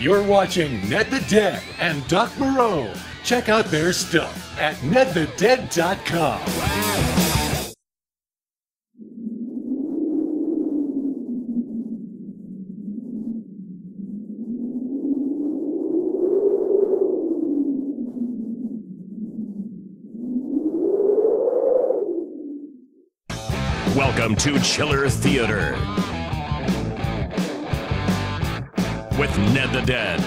You're watching Ned the Dead and Doc Moreau. Check out their stuff at nedthedead.com. Welcome to Chiller Theater with Ned the Dead,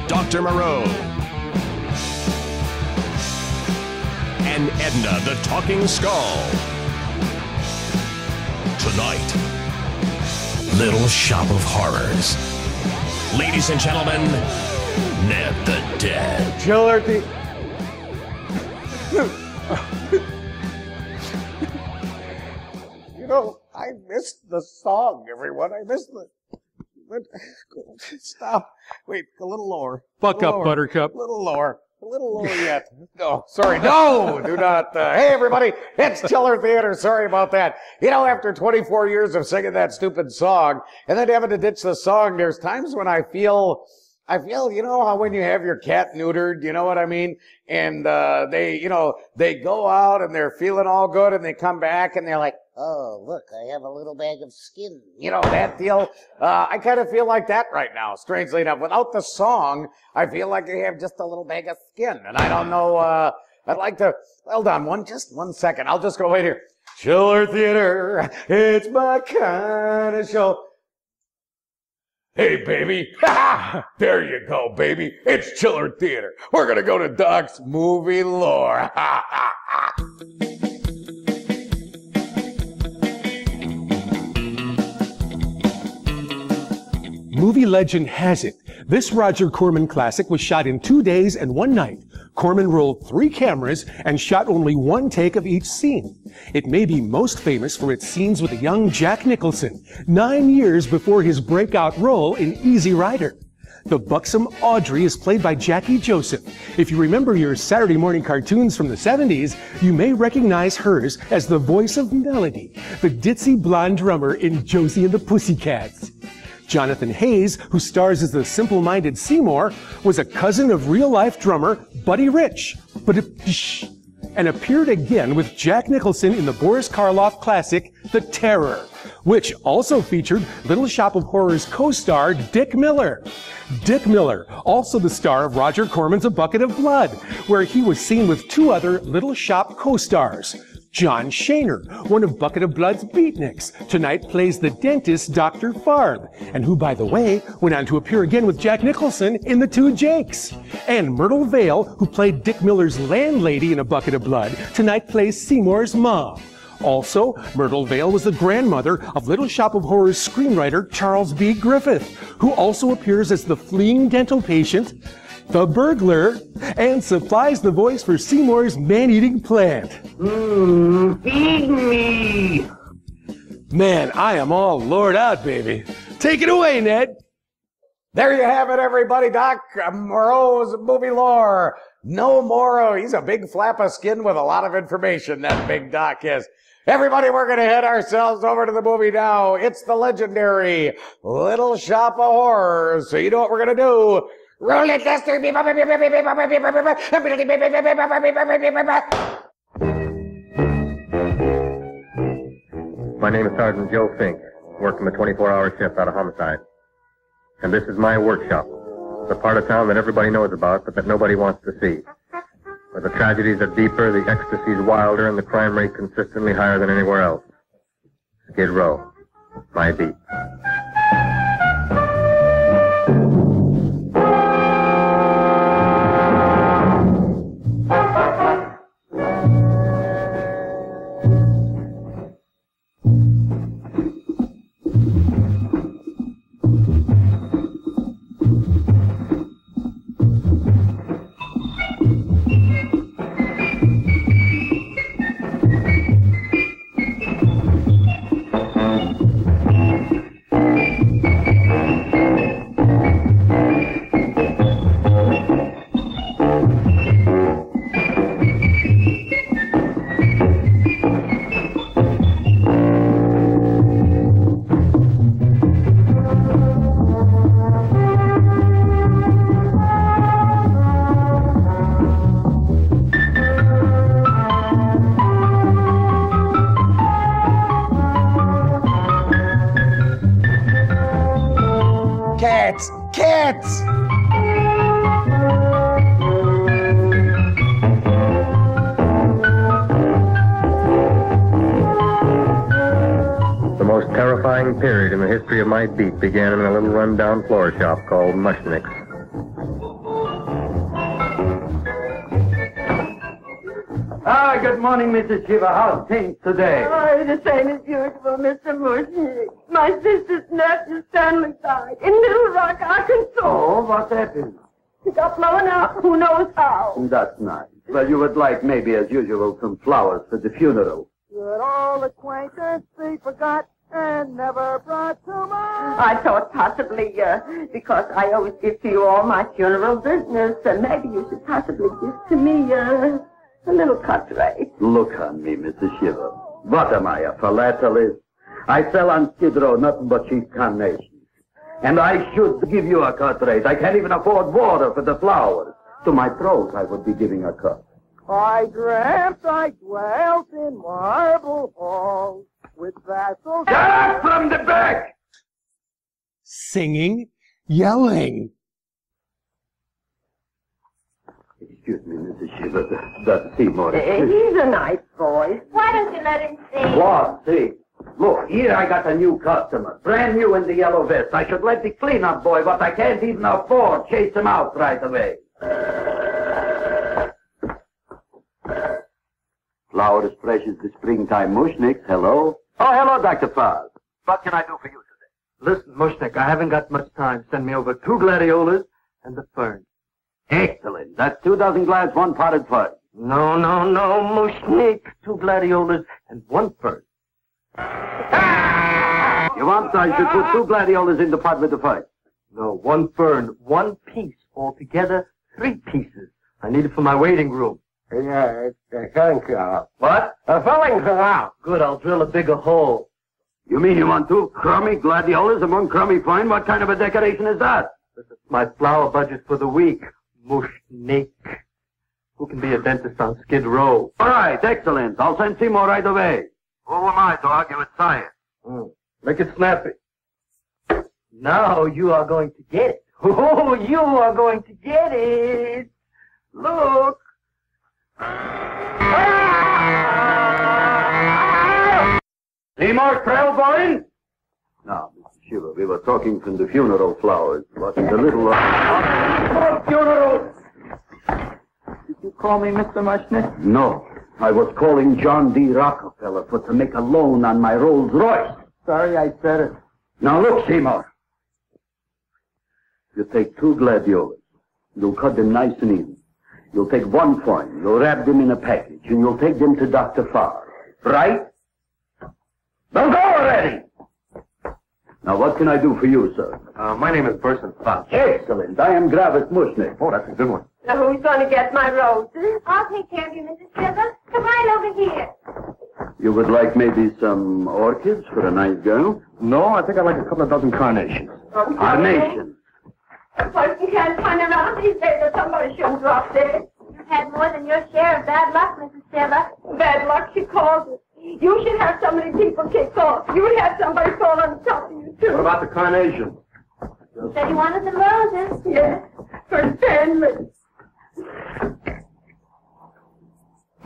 Dr. Moreau, and Edna the Talking Skull. Tonight, Little Shop of Horrors. Ladies and gentlemen, Ned the Dead. Chiller Theater. You know, I missed the song, everyone. I missed the... Stop. Wait, a little lower. Buck up, Buttercup. A little lower. A little lower yet. No, sorry. No, do not. Hey, everybody. It's Chiller Theater. Sorry about that. You know, after 24 years of singing that stupid song and then having to ditch the song, there's times when I feel, you know, how when you have your cat neutered, you know what I mean? And, they go out and they're feeling all good and they come back and they're like, oh, look, I have a little bag of skin. You know, that deal. I kind of feel like that right now, strangely enough. Without the song, I feel like I have just a little bag of skin. And I don't know, I'd like to, hold on, just one second. I'll just go right here. Chiller Theater, it's my kind of show. Hey, baby. There you go, baby. It's Chiller Theater. We're going to go to Doc's movie lore. Movie legend has it, this Roger Corman classic was shot in 2 days and 1 night. Corman rolled 3 cameras and shot only 1 take of each scene. It may be most famous for its scenes with a young Jack Nicholson, 9 years before his breakout role in Easy Rider. The buxom Audrey is played by Jackie Joseph. If you remember your Saturday morning cartoons from the 70s, you may recognize hers as the voice of Melody, the ditzy blonde drummer in Josie and the Pussycats. Jonathan Hayes, who stars as the simple-minded Seymour, was a cousin of real-life drummer Buddy Rich, and appeared again with Jack Nicholson in the Boris Karloff classic, The Terror, which also featured Little Shop of Horrors co-star Dick Miller. Dick Miller, also the star of Roger Corman's A Bucket of Blood, where he was seen with 2 other Little Shop co-stars. John Shaner, one of Bucket of Blood's beatniks, tonight plays the dentist Dr. Farb, and who, by the way, went on to appear again with Jack Nicholson in The Two Jakes. And Myrtle Vale, who played Dick Miller's landlady in A Bucket of Blood, tonight plays Seymour's mom. Also, Myrtle Vale was the grandmother of Little Shop of Horrors screenwriter Charles B. Griffith, who also appears as the fleeing dental patient, the burglar, and supplies the voice for Seymour's man-eating plant. Feed me! Man, I am all lured out, baby. Take it away, Ned. There you have it, everybody. Doc Moreau's movie lore. No Morrow. He's a big flap of skin with a lot of information, that big Doc is. Everybody, we're going to head ourselves over to the movie now. It's the legendary Little Shop of Horrors. So you know what we're going to do. Roll it, Lester. My name is Sergeant Joe Fink, working the 24-hour shift out of homicide. And this is my workshop, the part of town that everybody knows about, but that nobody wants to see. Where the tragedies are deeper, the ecstasies wilder, and the crime rate consistently higher than anywhere else. Skid Row, my beat. cats! Cats! The most terrifying period in the history of my beat began in a little run-down floor shop called Mushnick's. Ah, good morning, Mrs. Shiva. How's things today? Oh, the same as usual, Mr. Mushnick. My sister's nephew Stanley died in Little Rock, Arkansas. Oh, what happened? He got blown up. Who knows how? That's nice. Well, you would like, maybe as usual, some flowers for the funeral. Good old acquaintance be forgot and never brought to mind. I thought possibly, because I always give to you all my funeral business, maybe you should possibly give to me, a little cut rate. Look on me, Mrs. Shiva. What am I, a philatelist? I sell on Skid Row nothing but cheap carnations. And I should give you a cut rate. I can't even afford water for the flowers. To my throat, I would be giving a cut. I dreamt I dwelt in marble halls with vassals. Get up from the back! Singing, yelling. Excuse me, Mrs. Shiva. That's Seymour. He's a nice boy. Why don't you let him sing? What? See? Look, here I got a new customer. Brand new in the yellow vest. I should let the cleanup boy, but I can't even afford, chase him out right away. Flowers fresh as the springtime, Mushnick. Hello? Oh, hello, Dr. Faz. What can I do for you today? Listen, Mushnick, I haven't got much time. Send me over 2 gladiolas and the fern. Excellent. That's 2 dozen glads, 1 potted fern. No, Mushnick. 2 gladiolas and 1 fern. You want I should put 2 gladiolas in the pot with the fern? No, 1 fern, 1 piece. Altogether, 3 pieces. I need it for my waiting room. Yeah, thank you. What? A filling out. Good, I'll drill a bigger hole. You mean you want 2 crummy gladiolas and 1 crummy fern? What kind of a decoration is that? This is my flower budget for the week. Mushnick. Who can be a dentist on Skid Row? All right, excellent. I'll send Seymour right away. Who am I to argue with science? Make it snappy. Now you are going to get it. Oh, you are going to get it. Look. Seymour Trailborn? Now, Mr. Shiva, we were talking from the funeral flowers. Watching the little... Funeral! Did you call me Mr. Mushnick? No. I was calling John D. Rockefeller to make a loan on my Rolls Royce. Sorry I said it. Now look, Seymour. You take 2 gladiolas. You'll cut them nice and even. You'll take 1 coin. You'll wrap them in a package, and you'll take them to Dr. Farr. Right? Now go already! Now, what can I do for you, sir? My name is Burson Fox. Excellent. I am Gravis Mushnick. Oh, that's a good one. Now, who's going to get my roses? I'll take care of you, Mrs. Shiva. Come right over here. You would like maybe some orchids for a nice girl? No, I think I'd like a couple of dozen carnations. Carnations. Well, you can't find around these days that somebody shouldn't drop dead. You've had more than your share of bad luck, Mrs. Shiva. Bad luck, she calls it. You should have so many people kicked off. You would have somebody fall on top of you, too. What about the carnations? You said you wanted the roses. Yes, for Stanley.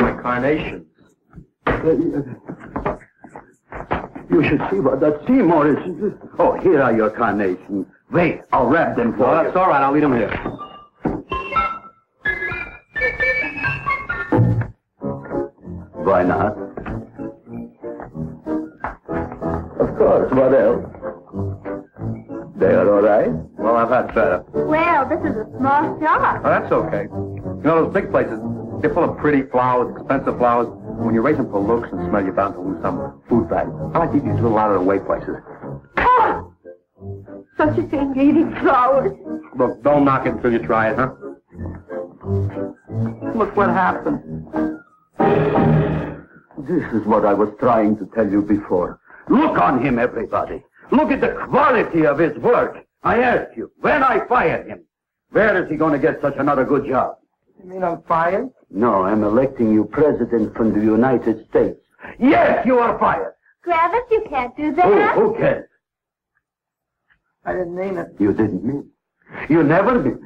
My carnations. You should see what that Seymour is. Oh, here are your carnations. Wait, I'll wrap them for you. That's all right. I'll leave them here. Why not? Of course, what else? They are all right? Well, I've had better. Well, this is a small shop. Oh, that's okay. You know, those big places, they're full of pretty flowers, expensive flowers. When you raise them for looks and smell, you're bound to lose some food value. I like to eat these little out-of-the-way places. Ah! Such a thing, eating flowers. Look, don't knock it until you try it, huh? Look what happened. This is what I was trying to tell you before. Look on him, everybody. Look at the quality of his work. I ask you, when I fired him, where is he going to get such another good job? You mean I'm fired? No, I'm electing you president from the United States. Yes, you are fired. Gravis, you can't do that. Who can't? I didn't mean it. You didn't mean it. You never mean it.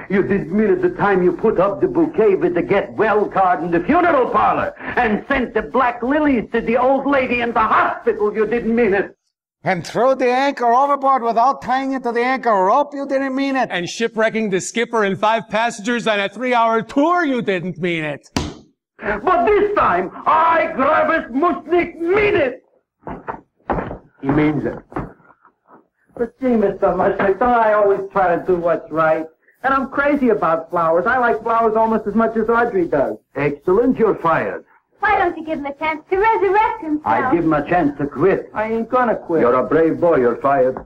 You didn't mean it the time you put up the bouquet with the get well card in the funeral parlor and sent the black lilies to the old lady in the hospital. You didn't mean it. And threw the anchor overboard without tying it to the anchor rope? You didn't mean it. And shipwrecking the skipper and 5 passengers on a 3-hour tour? You didn't mean it. But this time, I, Gravis Mushnik, mean it. He means it. But gee, Mr. Mushnick, don't I always try to do what's right? And I'm crazy about flowers. I like flowers almost as much as Audrey does. Excellent, you're fired. Why don't you give him a chance to resurrect himself? I give him a chance to quit. I ain't gonna quit. You're a brave boy, you're fired.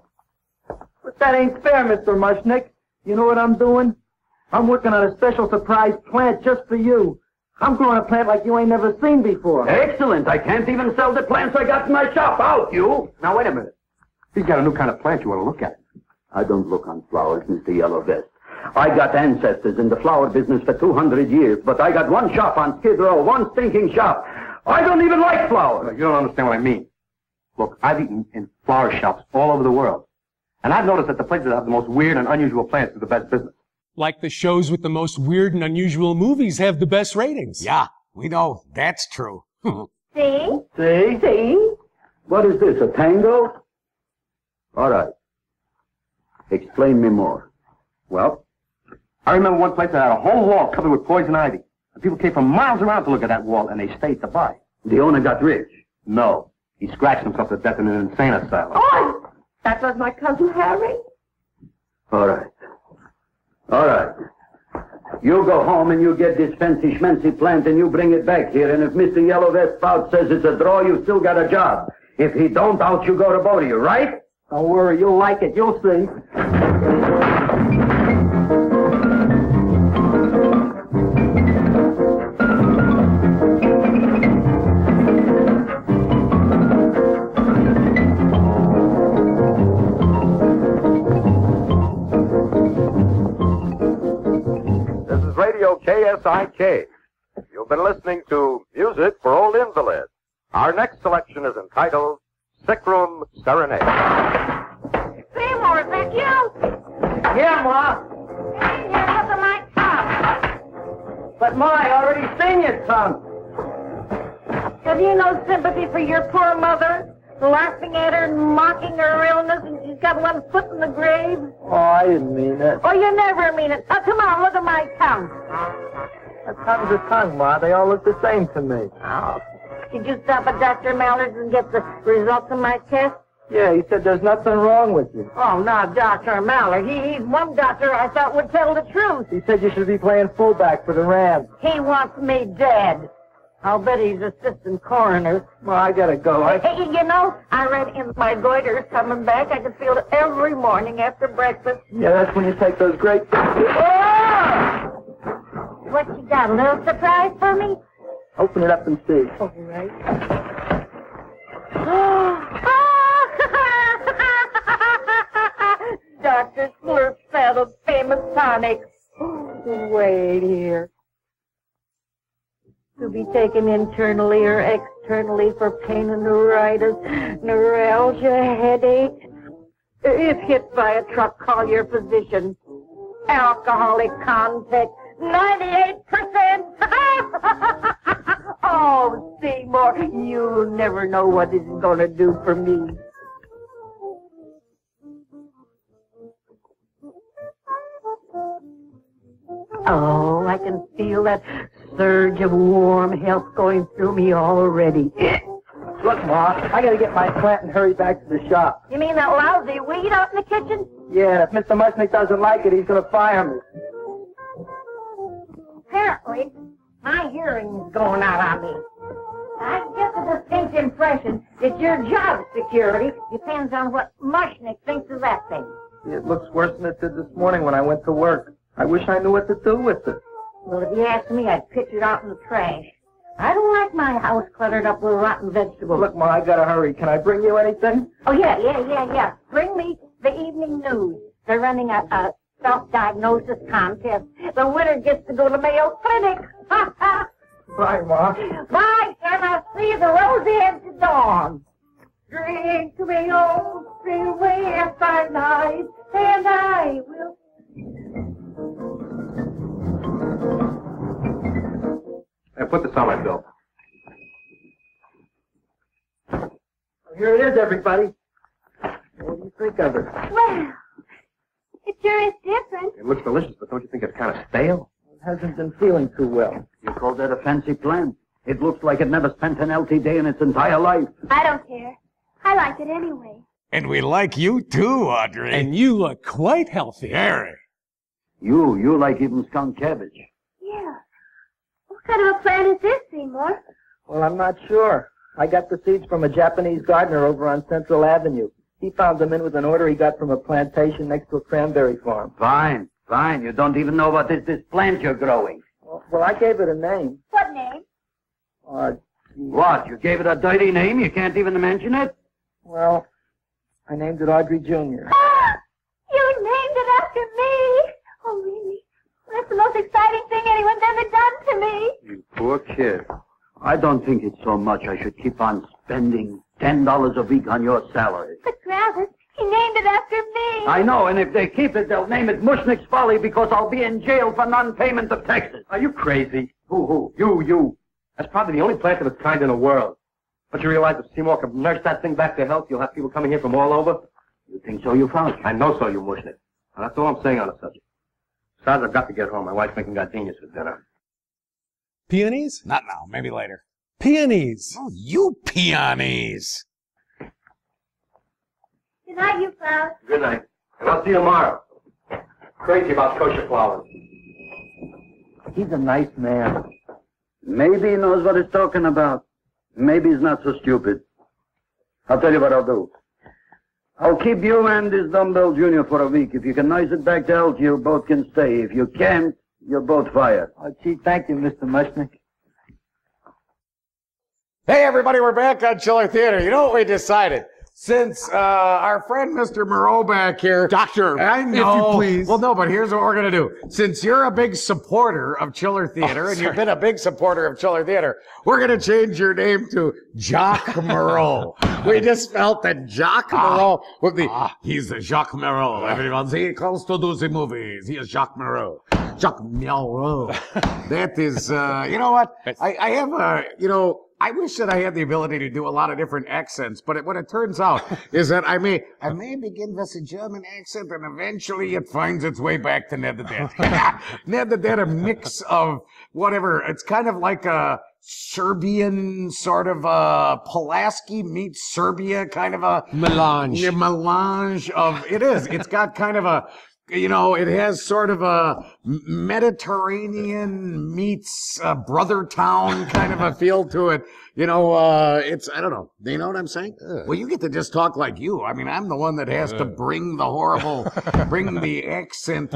But that ain't fair, Mr. Mushnick. You know what I'm doing? I'm working on a special surprise plant just for you. I'm growing a plant like you ain't never seen before. Excellent. I can't even sell the plants I got in my shop. Out, you. Now, wait a minute. He's got a new kind of plant you want to look at. I don't look on flowers, Mr. Yellow Vest. I got ancestors in the flower business for 200 years, but I got one shop on Skid Row, one stinking shop. I don't even like flowers. No, you don't understand what I mean. Look, I've eaten in flower shops all over the world, and I've noticed that the places that have the most weird and unusual plants do the best business. Like the shows with the most weird and unusual movies have the best ratings. Yeah, we know that's true. See? See? See? What is this, a tango? All right. Explain me more. Well, I remember one place that had a whole wall covered with poison ivy. And people came from miles around to look at that wall, and they stayed to buy. The owner got rich. No. He scratched himself to death in an insane asylum. Oh! That was my cousin Harry. All right. All right. You go home and you get this fancy schmancy plant and you bring it back here. And if Mr. Yellow Vest Spout says it's a draw, you still got a job. If he don't, out you go to Bodie, right? Don't worry, you'll like it. You'll see. KSIK. You've been listening to Music for Old Invalids. Our next selection is entitled Sick Room Serenade. Seymour, is that you? Yeah, Ma. Hey, here, look at my top. But Ma, I already seen your tongue. Have you no sympathy for your poor mother? Laughing at her and mocking her illness, and she's got one foot in the grave. Oh, I didn't mean it. Oh, you never mean it. Oh, come on, look at my tongue. A tongue's a tongue, Ma. They all look the same to me. Oh, did you stop at Dr. Mallard's and get the results of my test? Yeah, he said there's nothing wrong with you. Oh, not Dr. Mallard. He's one doctor I thought would tell the truth. He said you should be playing fullback for the Rams. He wants me dead. I'll bet he's assistant coroner. Well, I gotta go. Hey, you know, I read in my goiter's coming back. I can feel it every morning after breakfast. Yeah, that's when you take those great... Oh! What you got, a little surprise for me? Open it up and see. All right. Dr. Slurp said a famous tonic. Wait here. To be taken internally or externally for pain and neuritis, neuralgia, headache. If hit by a truck, call your physician. Alcoholic contact, 98%. Oh, Seymour, you never know what this is going to do for me. Oh, I can feel that surge of warm health going through me already. Look, Ma, I gotta get my plant and hurry back to the shop. You mean that lousy weed out in the kitchen? Yeah, if Mr. Mushnick doesn't like it, he's gonna fire me. Apparently, my hearing's going out on me. I get the distinct impression that your job security depends on what Mushnick thinks of that thing. It looks worse than it did this morning when I went to work. I wish I knew what to do with it. Well, if you ask me, I'd pitch it out in the trash. I don't like my house cluttered up with rotten vegetables. Look, Ma, I gotta hurry. Can I bring you anything? Oh, yeah. Bring me the evening news. They're running a self-diagnosis contest. The winner gets to go to Mayo Clinic. Bye, Ma. Bye, and I'll see you the rosy edge of dawn. Drink me, old stray away at our lives, and I will. Hey, put this on my bill. Here it is, everybody. What do you think of it? Well, it sure is different. It looks delicious, but don't you think it's kind of stale? It hasn't been feeling too well. You call that a fancy plant? It looks like it never spent an LT day in its entire life. I don't care. I like it anyway. And we like you too, Audrey. And you look quite healthy. Harry. You like even skunk cabbage. Yeah. What kind of a plant is this, Seymour? Well, I'm not sure. I got the seeds from a Japanese gardener over on Central Avenue. He found them in with an order he got from a plantation next to a cranberry farm. Fine. You don't even know what is this plant you're growing. Well, I gave it a name. What name? What? You gave it a dirty name? You can't even mention it? Well, I named it Audrey Jr. You named it after me! Oh, really? That's the most exciting thing anyone's ever done to me. You poor kid. I don't think it's so much I should keep on spending $10 a week on your salary. But Travis, he named it after me. I know, and if they keep it, they'll name it Mushnick's Folly because I'll be in jail for non-payment of taxes. Are you crazy? Who? You. That's probably the only plant of its kind in the world. Don't you realize if Seymour can nurse that thing back to health, you'll have people coming here from all over? You think so, you found? I know so, you Mushnick. Now, that's all I'm saying on the subject. Besides, I've got to get home. My wife's making gardenias for dinner. Peonies? Not now, maybe later. Peonies. Oh, you peonies. Good night, you Klaus. Good night. And I'll see you tomorrow. Crazy about kosher flowers. He's a nice man. Maybe he knows what he's talking about. Maybe he's not so stupid. I'll tell you what I'll do. I'll keep you and this dumbbell junior for a week. If you can nurse it back to health, you both can stay. If you can't, you're both fired. Oh, gee, thank you, Mr. Mushnick. Hey, everybody, we're back on Chiller Theater. You know what we decided? Since our friend Mr. Moreau back here... Doctor, I know. if you please. Well, no, but here's what we're going to do. Since you're a big supporter of Chiller Theater, and you've been a big supporter of Chiller Theater, we're going to change your name to Jacques Moreau. We just felt that Jacques Moreau would be... He's a Jacques Moreau. Everyone, he comes to do the movies. He is Jacques Moreau. Jacques Moreau. That is, you know what? I have a, I wish that I had the ability to do a lot of different accents, but what it turns out is that I may begin with a German accent, and eventually it finds its way back to Ned the Dead. Ned the Dead, a mix of whatever. It's kind of like a Serbian sort of Pulaski meets Serbia kind of a melange. Yeah, melange of it is. It's got kind of a. It has sort of a Mediterranean meets brother town kind of a feel to it. It's, I don't know. Do you know what I'm saying? Well, you get to just talk like you. I mean, I'm the one that has to bring the accent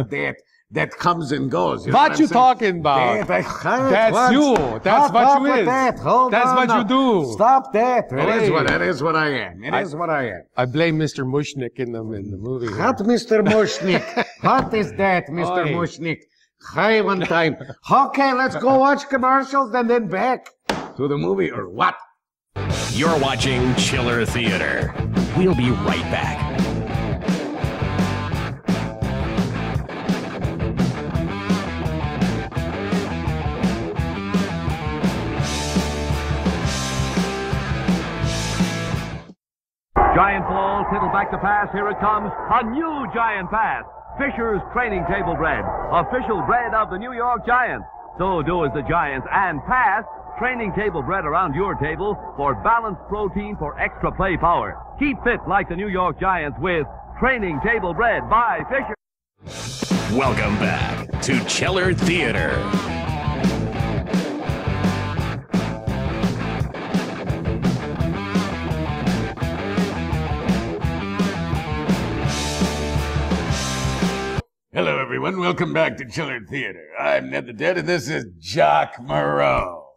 that comes and goes. What you talking about? That's you. That's what you is. That's what you do. Stop that. That is what I am. It is what I am. I blame Mr. Mushnick in the movie. What, Mr. Mushnick? What is that, Mr. Mushnick? Hi, one time. Okay, let's go watch commercials and then back to the movie, or what? You're watching Chiller Theater. We'll be right back. Giant Falls, Tittle back to pass. Here it comes. A new Giant Pass. Fisher's Training Table Bread. Official bread of the New York Giants. So do as the Giants and pass training table bread around your table for balanced protein for extra play power. Keep fit like the New York Giants with Training Table Bread by Fisher. Welcome back to Chiller Theater. Hello, everyone. Welcome back to Chiller Theater. I'm Ned the Dead, and this is Jacques Moreau.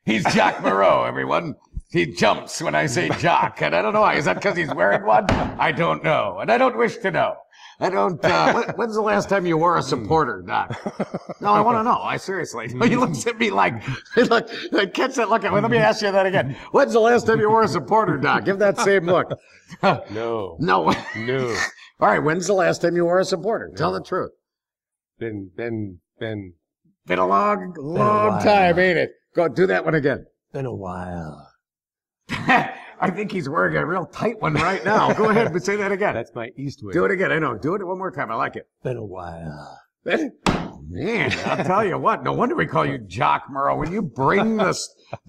He's Jacques Moreau, everyone. He jumps when I say Jock, and I don't know why. Is that because he's wearing one? I don't know, and I don't wish to know. I don't, when's the last time you wore a supporter, Doc? No, I want to know. Seriously. He looks at me like, catch that look at me. Let me ask you that again. When's the last time you wore a supporter, Doc? Give that same look. No. No. No. All right, when's the last time you wore a supporter? Tell the truth. Been a long time, ain't it? Go do that one again. Been a while. I think he's wearing a real tight one right now. Go ahead, but say that again. That's my Eastwood. Do it again. I know. Do it one more time. I like it. Been a while. Man, I'll tell you what. No wonder we call you Jock Murrow. When you bring the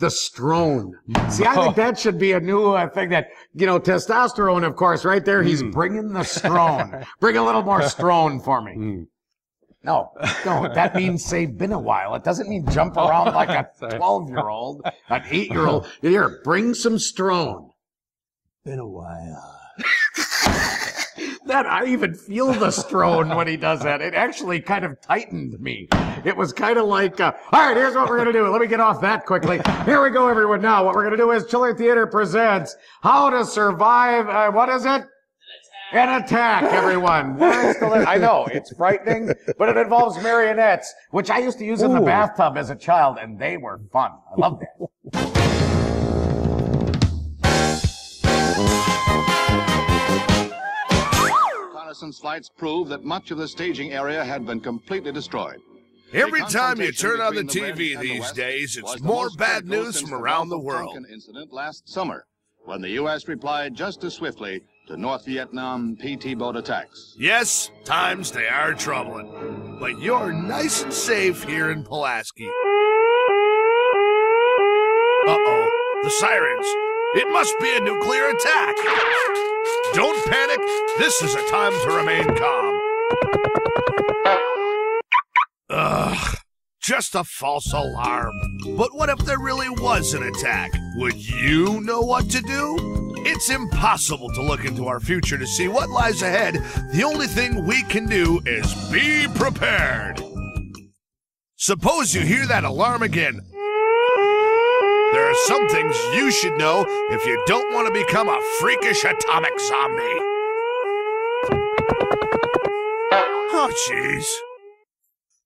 strone. See, I think that should be a new thing that, testosterone, of course, right there. He's bringing the strone. Bring a little more strone for me. No, that means say been a while. It doesn't mean jump around like a 12-year-old, an 8-year-old. Here, bring some strone. Been a while. That I even feel the strone when he does that. It actually kind of tightened me. It was kind of like, all right, here's what we're going to do. Let me get off that quickly. Here we go, everyone. Now, what we're going to do is Chiller Theater presents How to Survive, what is it? An Attack, everyone. I know, it's frightening, but it involves marionettes, which I used to use in the bathtub as a child, and they were fun. I love that. Reconnaissance flights prove that much of the staging area had been completely destroyed. Every time you turn on the TV these days, it's more bad news from around the world. Incident last summer, when the U.S. replied just as swiftly to North Vietnam PT boat attacks. Yes, times they are troubling, but you're nice and safe here in Pulaski. Uh-oh, the sirens. It must be a nuclear attack. Don't panic. This is a time to remain calm. Ugh, just a false alarm. But what if there really was an attack? Would you know what to do? It's impossible to look into our future to see what lies ahead. The only thing we can do is be prepared. Suppose you hear that alarm again. There are some things you should know if you don't want to become a freakish atomic zombie. Oh, jeez.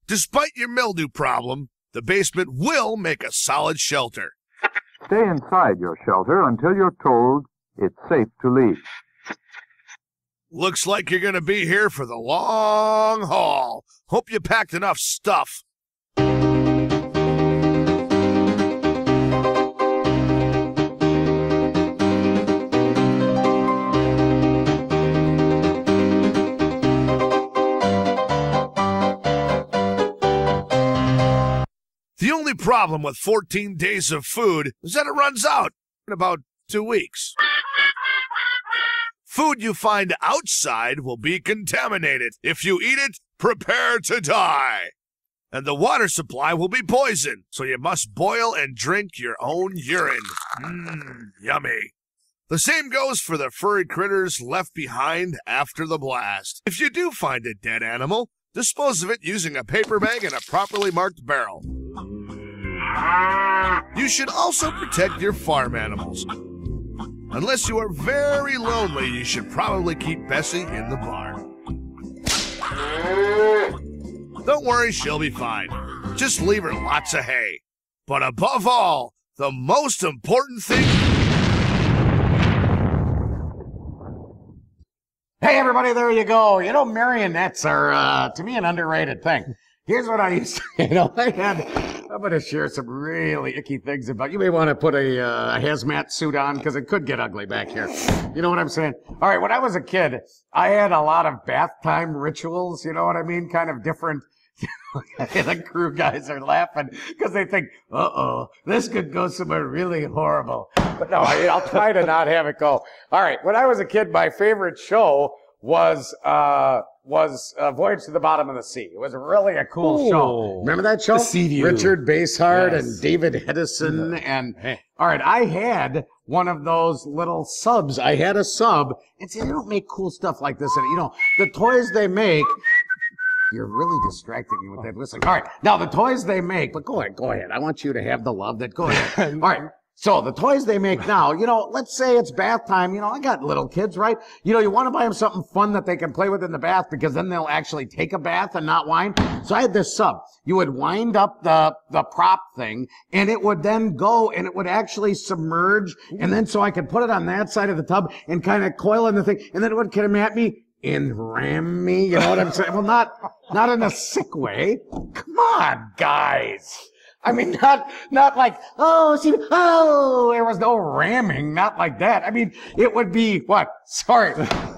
Despite your mildew problem, the basement will make a solid shelter. Stay inside your shelter until you're told it's safe to leave. Looks like you're going to be here for the long haul. Hope you packed enough stuff. The only problem with 14 days of food is that it runs out in about 2 weeks. Food you find outside will be contaminated. If you eat it, prepare to die. And the water supply will be poisoned, so you must boil and drink your own urine. Yummy. The same goes for the furry critters left behind after the blast. If you do find a dead animal, dispose of it using a paper bag and a properly marked barrel. You should also protect your farm animals. Unless you are very lonely, you should probably keep Bessie in the barn. Don't worry, she'll be fine. Just leave her lots of hay. But above all, the most important thing... Hey, everybody, there you go. Marionettes are, to me, an underrated thing. Here's what I used to, I'm going to share some really icky things about. You may want to put a hazmat suit on because it could get ugly back here. You know what I'm saying? All right, when I was a kid, I had a lot of bath time rituals, you know what I mean? Kind of different. The crew guys are laughing because they think, uh-oh, this could go somewhere really horrible. But no, I'll try to not have it go. All right, when I was a kid, my favorite show was Voyage to the Bottom of the Sea. It was really a cool show. Remember that show? The Sea View. Richard Basehart and David Hedison. All right, I had one of those little subs. I had a sub. And see, they don't make cool stuff like this. The toys they make... You're really distracting me with that whistling. All right, now the toys they make, but go ahead. I want you to have the love that, go ahead. All right, So the toys they make now, let's say it's bath time. I got little kids, right? You want to buy them something fun that they can play with in the bath because then they'll actually take a bath and not whine. So I had this sub. You would wind up the prop thing and it would then go and it would actually submerge. And then so I could put it on that side of the tub and kind of coil in the thing. And then it would come at me and ram me. You know what I'm saying? Well, not in a sick way. Come on, guys. I mean, not like, there was no ramming, not like that. I mean, it would be, what? Sorry.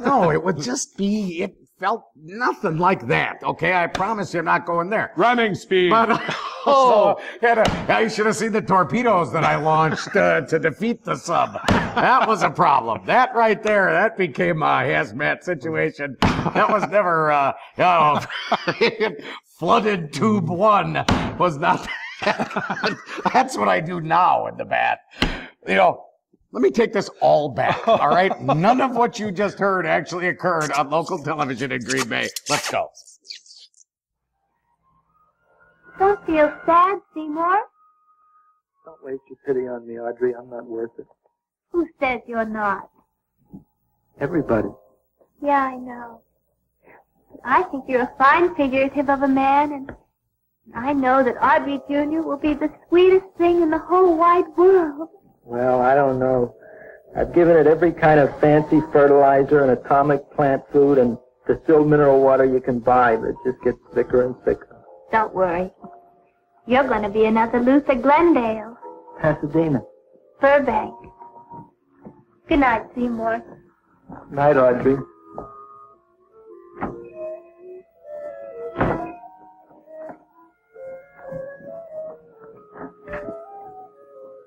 No, it would just be, it felt nothing like that, okay? I promise you I'm not going there. Ramming speed. But, I should have seen the torpedoes that I launched to defeat the sub. That was a problem. That right there, that became a hazmat situation. That was never, flooded tube 1 was not... That's what I do now in the bath. Let me take this all back, all right? None of what you just heard actually occurred on local television in Green Bay. Let's go. Don't feel sad, Seymour. Don't waste your pity on me, Audrey. I'm not worth it. Who says you're not? Everybody. Yeah, I know. But I think you're a fine figurative of a man, and I know that Audrey Jr. will be the sweetest thing in the whole wide world. Well, I don't know. I've given it every kind of fancy fertilizer and atomic plant food and distilled mineral water you can buy, but it just gets thicker and thicker. Don't worry. You're going to be another Luther Glendale. Pasadena. Burbank. Good night, Seymour. Night, Audrey.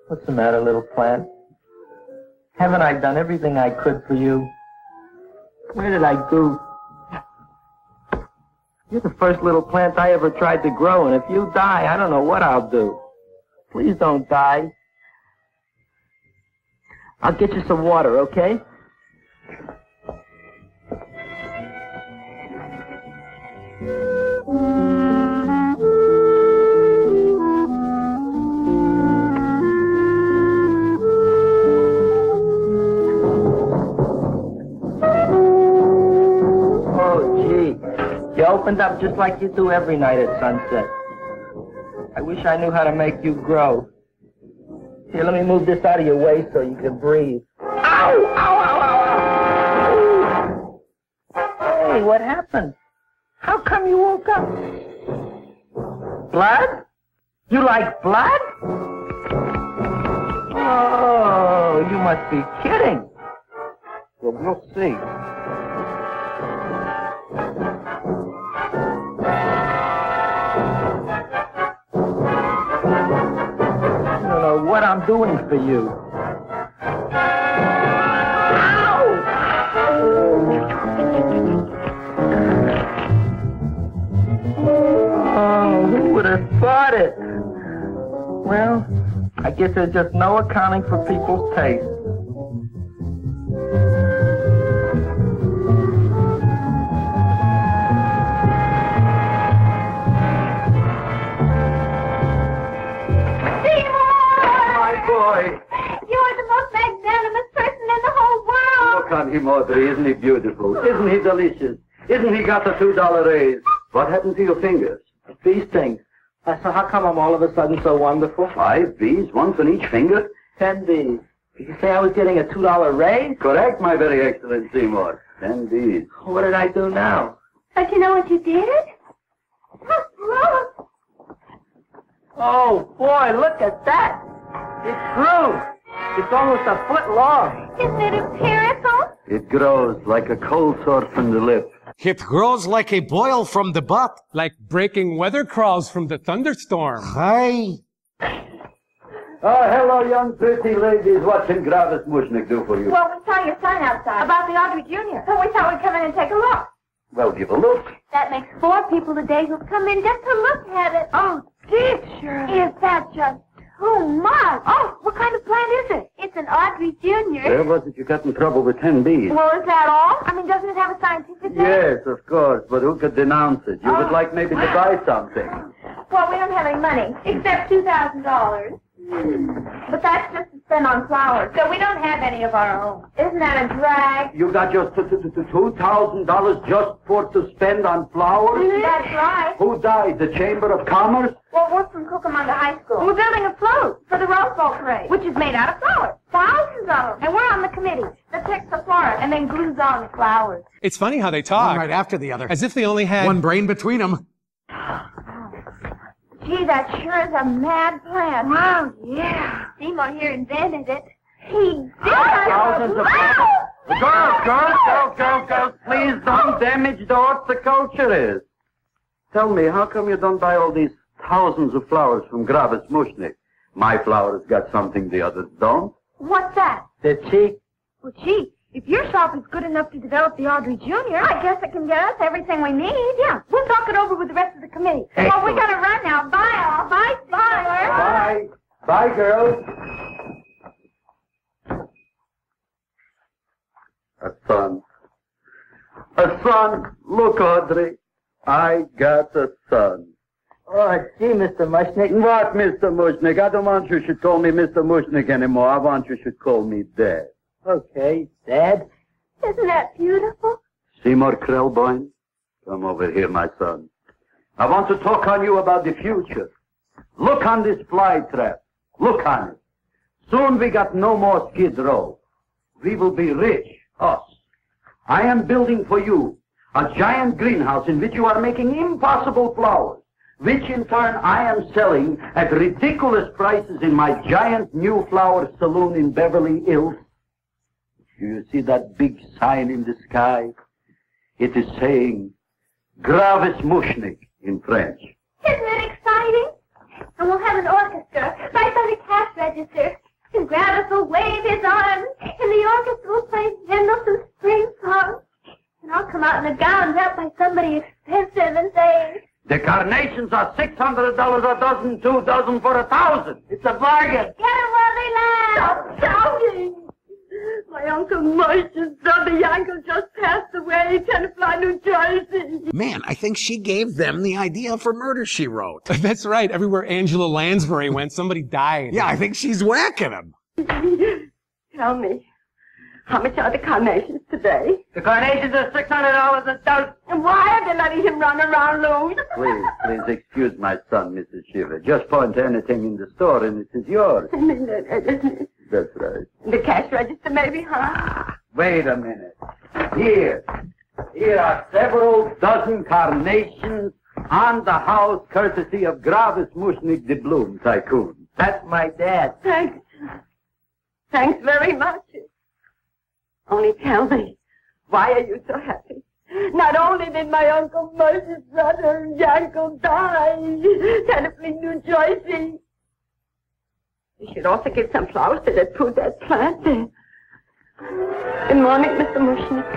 What's the matter, little plant? Haven't I done everything I could for you? Where did I go? You're the first little plant I ever tried to grow, and if you die, I don't know what I'll do. Please don't die. I'll get you some water, okay? You opened up just like you do every night at sunset. I wish I knew how to make you grow. Here, let me move this out of your way so you can breathe. Ow! Ow, ow, ow, ow! Hey, what happened? How come you woke up? Blood? You like blood? Oh, you must be kidding. Well, we'll see. What I'm doing for you. Ow! Oh, who would have thought it? Well, I guess there's just no accounting for people's taste. You're the most magnanimous person in the whole world. Look on him, Audrey. Isn't he beautiful? Isn't he delicious? Isn't he got the $2 raise? What happened to your fingers? Bee stings. So how come I'm all of a sudden so wonderful? 5 bees, 1 for each finger? 10 bees. Did you say I was getting a $2 raise? Correct, my very excellent Seymour. 10 bees. What did I do now? Don't you know what you did? That's gross. Oh, boy, look at that. It grew. It's almost a foot long. Isn't it empirical? It grows like a cold sore from the lip. It grows like a boil from the butt. Like breaking weather crawls from the thunderstorm. Hi. Oh, hello, young pretty ladies. What can Gravis Mushnick do for you? Well, we saw your sign outside about the Audrey Jr. So we thought we'd come in and take a look. Well, give a look. That makes 4 people today who've come in just to look at it. Oh, picture. Is that just too much? Oh, what kind of plant is it? It's an Audrey Jr. Where was it you got in trouble with 10 bees? Well, is that all? I mean, doesn't it have a scientific name? Yes, of course, but who could denounce it? You would like maybe to buy something. Well, we don't have any money, except $2,000. But that's just as spend on flowers. So we don't have any of our own. Isn't that a drag? You got just $2,000 just for to spend on flowers? That's right. Who died? The Chamber of Commerce? Well, we're from Cucamonga High School. We're building a float for the Rose Bowl parade, which is made out of flowers. Thousands of them. And we're on the committee that picks the flowers and then glues on the flowers. It's funny how they talk. One right after the other. As if they only had one brain between them. Gee, that sure is a mad plan. Wow, yeah. Seymour here invented it. He did. Thousands of girls, please don't damage the horticulture is. Tell me, how come you don't buy all these thousands of flowers from Gravis Mushnik? My flowers got something the others don't. What's that? They're cheap. Well, gee, if your shop is good enough to develop the Audrey Jr., I guess it can get us everything we need. Yeah, we'll talk it over with the rest of the committee. Excellent. Well, we gotta run now. Bye, all. Bye, Seymour. Bye. Bye, girls. A son. A son. Look, Audrey. I got a son. Oh, gee, Mr. Mushnick. What, Mr. Mushnick? I don't want you should call me Mr. Mushnick anymore. I want you should call me Dad. Okay, Dad. Isn't that beautiful? Seymour Krellboyne, come over here, my son. I want to talk on you about the future. Look on this fly trap. Look on it. Soon we got no more Skid Row. We will be rich, us. I am building for you a giant greenhouse in which you are making impossible flowers, which in turn I am selling at ridiculous prices in my giant new flower saloon in Beverly Hills. Do you see that big sign in the sky? It is saying, Gravis Mushnik in French. Isn't it exciting? And we'll have an orchestra right by the cash register. And Gravis will wave his arms, and the orchestra will play Mendelssohn's spring songs. And I'll come out in a gown wrapped by somebody expensive and say, The carnations are $600 a dozen, 2 dozen for 1,000. It's a bargain. Get 'em while they last. Stop shouting! My Uncle Moshe's brother Yankel just passed away in Tenafly, New Jersey. Man, I think she gave them the idea for Murder, She Wrote. That's right. Everywhere Angela Lansbury went, somebody died. Yeah, I think she's whacking them. Tell me, how much are the carnations today? The carnations are $600 a dozen. And why are they letting him run around loose? Please excuse my son, Mrs. Shiver. Just point to anything in the store and it is yours. That's right. The cash register maybe, huh? Wait a minute. Here are several dozen carnations on the house courtesy of Gravis Mushnik the Bloom Tycoon. That's my dad. Thanks. Thanks very much. Only tell me, why are you so happy? Not only did my Uncle Moshe's brother Yankel die, Tenafly, New Jersey. You should also get some flowers to that prove that plant there. Good morning, Mr. Mushnik.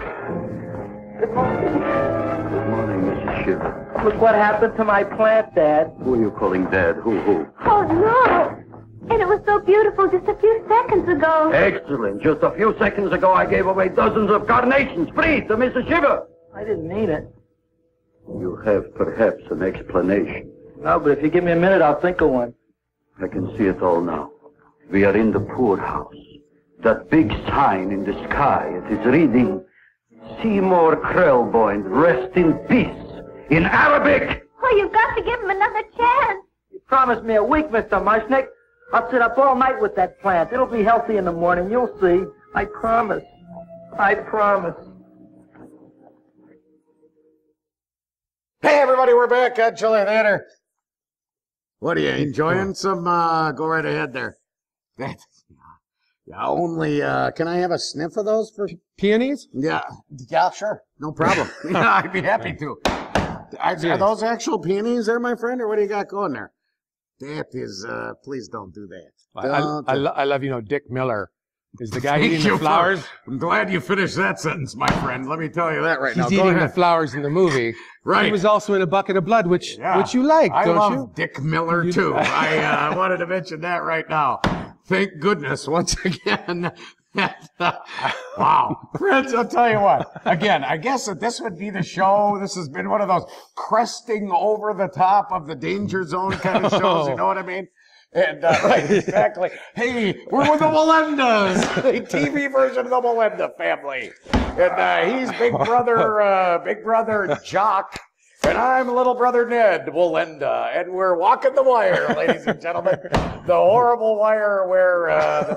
Good morning. Good morning, Mrs. Shiver. Look what happened to my plant, Dad. Who are you calling Dad? Who? Oh, no. And it was so beautiful just a few seconds ago. Excellent. Just a few seconds ago, I gave away dozens of carnations free to Mrs. Shiver. I didn't mean it. You have perhaps an explanation. No, but if you give me a minute, I'll think of one. I can see it all now. We are in the poorhouse. That big sign in the sky, it is reading, Seymour Krellboyne, rest in peace, in Arabic. Oh, you've got to give him another chance. You promised me a week, Mr. Mushnick. I'll sit up all night with that plant. It'll be healthy in the morning. You'll see. I promise. I promise. Hey, everybody, we're back at Chiller Theater. What are you enjoying? Some, go right ahead there. Yeah, only, can I have a sniff of those for peonies? Yeah, sure. No problem. Yeah, I'd be happy to. Are those actual peonies there, my friend, or what do you got going there? That is, please don't do that. I love, Dick Miller is the guy eating the flowers. I'm glad you finished that sentence, my friend. Let me tell you that right now. He's eating the flowers in the movie. Right. He was also in A Bucket of Blood, which you like, don't you? I love Dick Miller, too. I wanted to mention that right now. Thank goodness, once again. Wow. Friends, I'll tell you what. Again, I guess that this would be the show. This has been one of those cresting over the top of the danger zone kind of shows. You know what I mean? And, right, exactly. Hey, we're with the Melendas, the TV version of the Melenda family. And he's Big Brother Jock. And I'm little brother Ned Wolenda, and we're walking the wire, ladies and gentlemen. The horrible wire where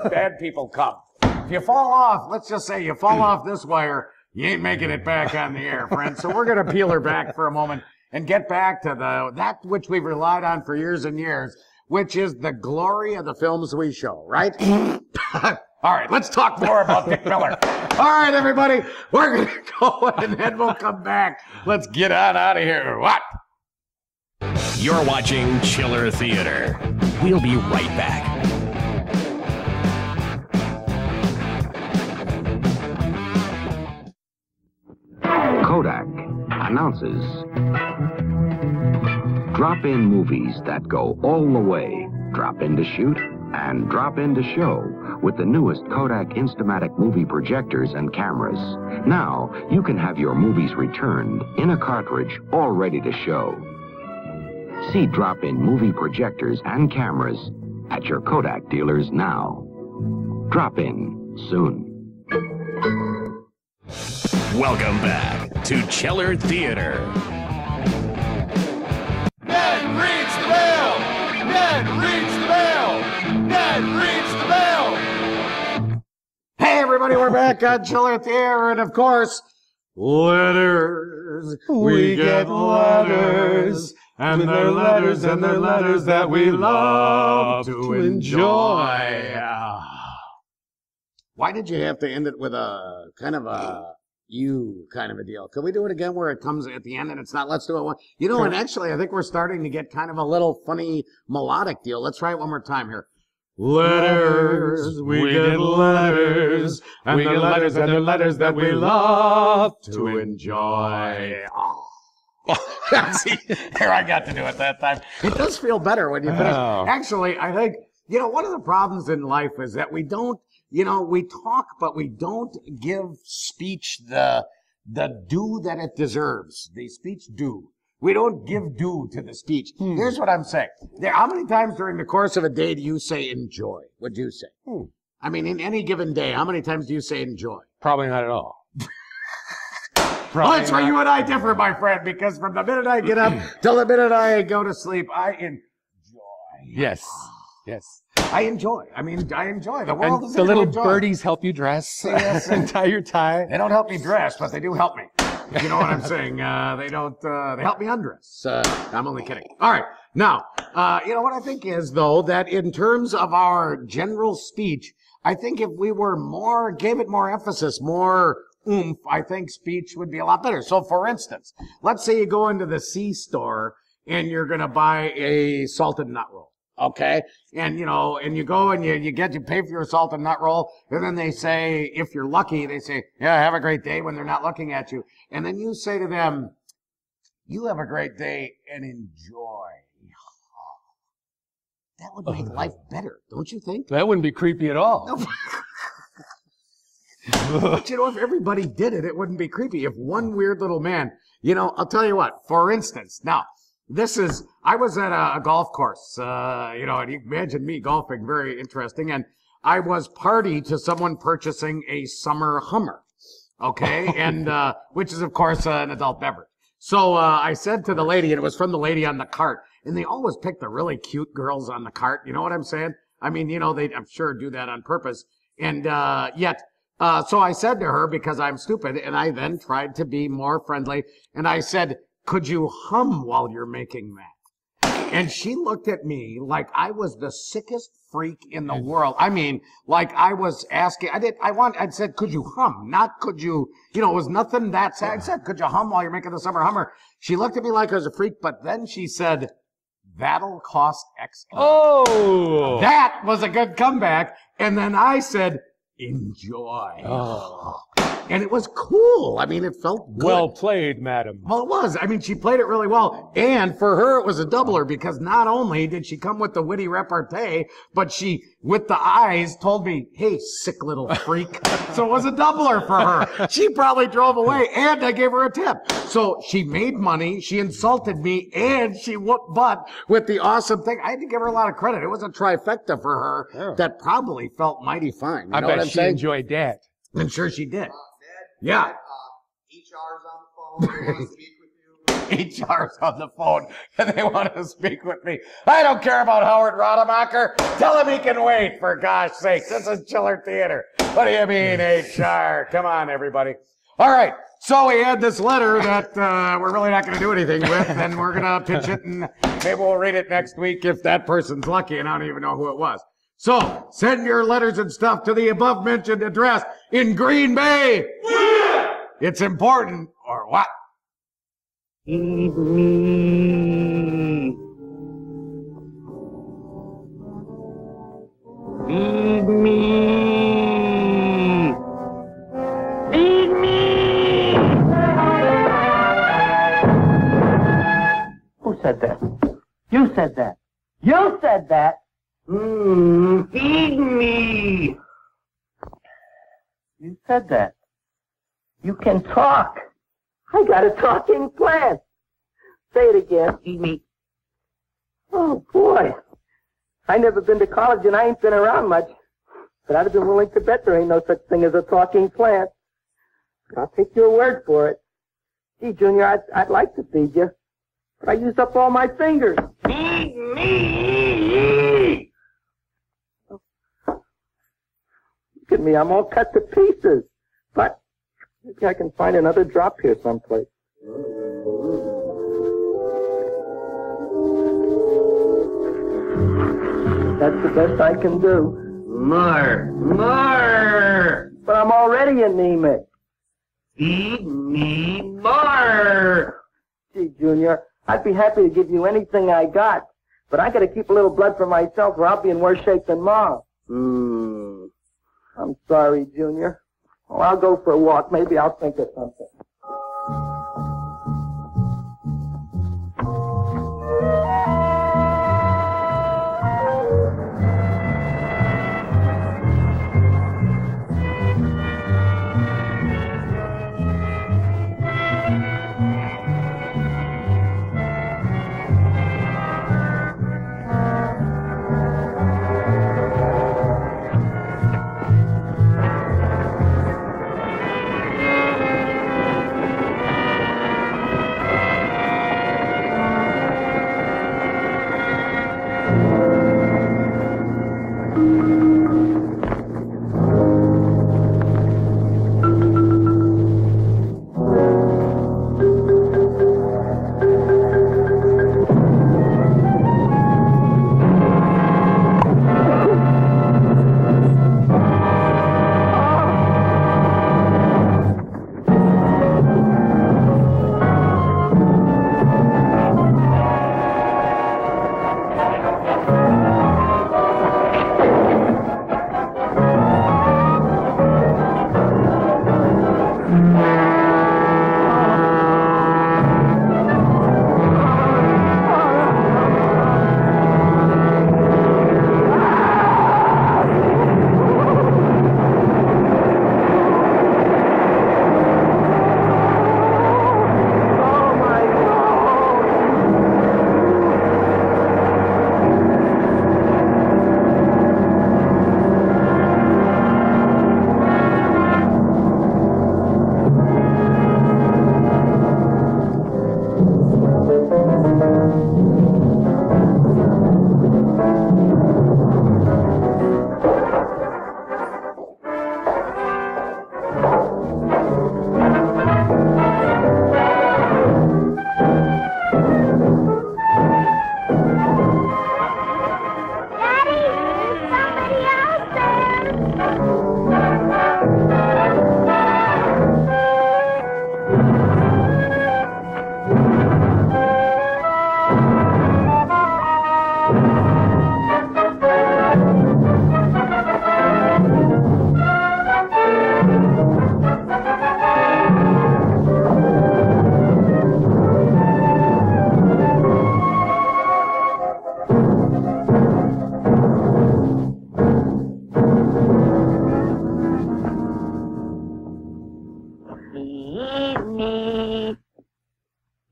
the bad people come. If you fall off, let's just say you fall off this wire, you ain't making it back on the air, friends. So we're going to peel her back for a moment and get back to that which we've relied on for years and years, which is the glory of the films we show, right? All right, let's talk more about Dick Miller. All right, everybody, we're going to go and then we'll come back. Let's get on out of here. What? You're watching Chiller Theater. We'll be right back. Kodak announces drop-in movies that go all the way. Drop in to shoot and drop in to show with the newest Kodak Instamatic movie projectors and cameras. Now, you can have your movies returned in a cartridge all ready to show. See drop-in movie projectors and cameras at your Kodak dealers now. Drop in soon. Welcome back to Chiller Theater. Ned reads the bell! Ned reads the bell! Ned reads the bell! Hey, everybody, we're back on Chiller Theater, and of course, letters. We get letters, and they're letters, and they're letters that we love to enjoy. Why did you have to end it with a kind of a you kind of a deal? Can we do it again where it comes at the end and it's not let's do it one? You know, and actually I think we're starting to get kind of a little funny melodic deal. Let's try it one more time here. Letters, we get letters, and they're letters, and they're letters that we love to enjoy. See, there, I got to do it that time. It does feel better when you finish. Oh. Actually, I think, you know, one of the problems in life is that we don't, you know, we talk, but we don't give speech the due that it deserves. The speech due. We don't give due to the speech. Here's what I'm saying. How many times during the course of a day do you say enjoy? What'd you say? I mean, in any given day, how many times do you say enjoy? Probably not at all. Well, that's where you and I differ, my friend, because from the minute I get up till the minute I go to sleep, I enjoy. Yes. Yes. I enjoy. I mean, I enjoy. The world is the little enjoy. birdies help you dress and tie your tie. They don't help me dress, but they do help me. You know what I'm saying? They don't, they help me undress. I'm only kidding. All right. Now, you know what I think is, though, that in terms of our general speech, I think if we were gave it more emphasis, more oomph, I think speech would be a lot better. So, for instance, let's say you go into the C-store and you're going to buy a salted nut roll. Okay. And, you know, and you go and you pay for your salted nut roll. And then they say, if you're lucky, they say, yeah, have a great day when they're not looking at you. And then you say to them, you have a great day and enjoy. That would make life better, don't you think? That wouldn't be creepy at all. But, you know, if everybody did it, it wouldn't be creepy. If one weird little man, you know, I'll tell you what, for instance, now, I was at a golf course, you know, and you can imagine me golfing, very interesting, and I was party to someone purchasing a summer Hummer, okay, and, which is, of course, an adult beverage. So, I said to the lady, and it was from the lady on the cart, and they always pick the really cute girls on the cart, you know what I'm saying? I mean, you know, I'm sure do that on purpose, and, so I said to her, because I'm stupid, and I then tried to be more friendly, and I said, could you hum while you're making that? And she looked at me like I was the sickest freak in the world. I mean, like I was asking, I said, could you hum? Not could you, you know, it was nothing that sad. I said, could you hum while you're making the summer Hummer? She looked at me like I was a freak, but then she said, that'll cost X. Oh! That was a good comeback. And then I said, enjoy. Oh. And it was cool. I mean, it felt good. Well played, madam. Well, it was. I mean, she played it really well. And for her, it was a doubler because not only did she come with the witty repartee, but she, with the eyes, told me, hey, sick little freak. So it was a doubler for her. She probably drove away, and I gave her a tip. So she made money, she insulted me, and she whooped butt with the awesome thing. I had to give her a lot of credit. It was a trifecta for her that probably felt mighty fine. You I know what bet I'm she saying? enjoyed that. I'm sure she did. Yeah. HR's on the phone. They want to speak with you. HR's on the phone and they want to speak with me. I don't care about Howard Rademacher. Tell him he can wait, for gosh sakes. This is Chiller Theater. What do you mean, HR? Come on, everybody. All right. So we had this letter that we're really not going to do anything with, and we're going to pitch it, and maybe we'll read it next week if that person's lucky, and I don't even know who it was. So send your letters and stuff to the above-mentioned address in Green Bay. Yeah! It's important, or what? Feed me. Feed me. Feed me. Who said that? You said that. You said that. Feed me. You said that. You can talk. I got a talking plant. Say it again. Feed me. Oh, boy. I never been to college and I ain't been around much. But I'd have been willing to bet there ain't no such thing as a talking plant. I'll take your word for it. Gee, Junior, I'd like to feed you. But I used up all my fingers. Feed me! Look at me, I'm all cut to pieces. But maybe I can find another drop here someplace. That's the best I can do. More! But I'm already anemic. Feed me more! Gee, Junior, I'd be happy to give you anything I got. But I gotta keep a little blood for myself or I'll be in worse shape than Mom. I'm sorry, Junior. Well, I'll go for a walk. Maybe I'll think of something.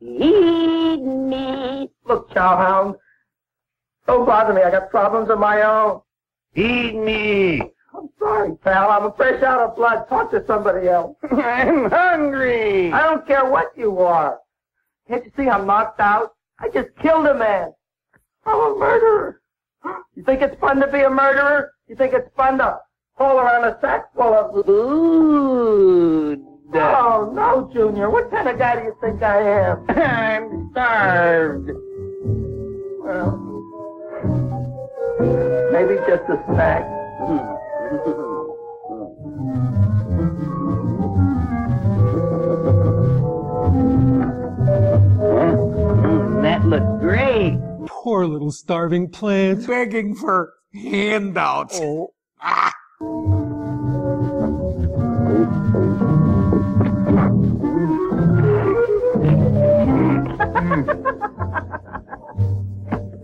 Eat me. Look, Chowhound. Don't bother me. I got problems of my own. Eat me. I'm sorry, pal. I'm a fresh out of blood. Talk to somebody else. I'm hungry. I don't care what you are. Can't you see I'm knocked out? I just killed a man. I'm a murderer. You think it's fun to be a murderer? You think it's fun to haul around a sack full of food? Oh, no, Junior. What kind of guy do you think I am? I'm starved. Well, maybe just a snack. That looks great. Poor little starving plant. Begging for handouts. Oh. Ah.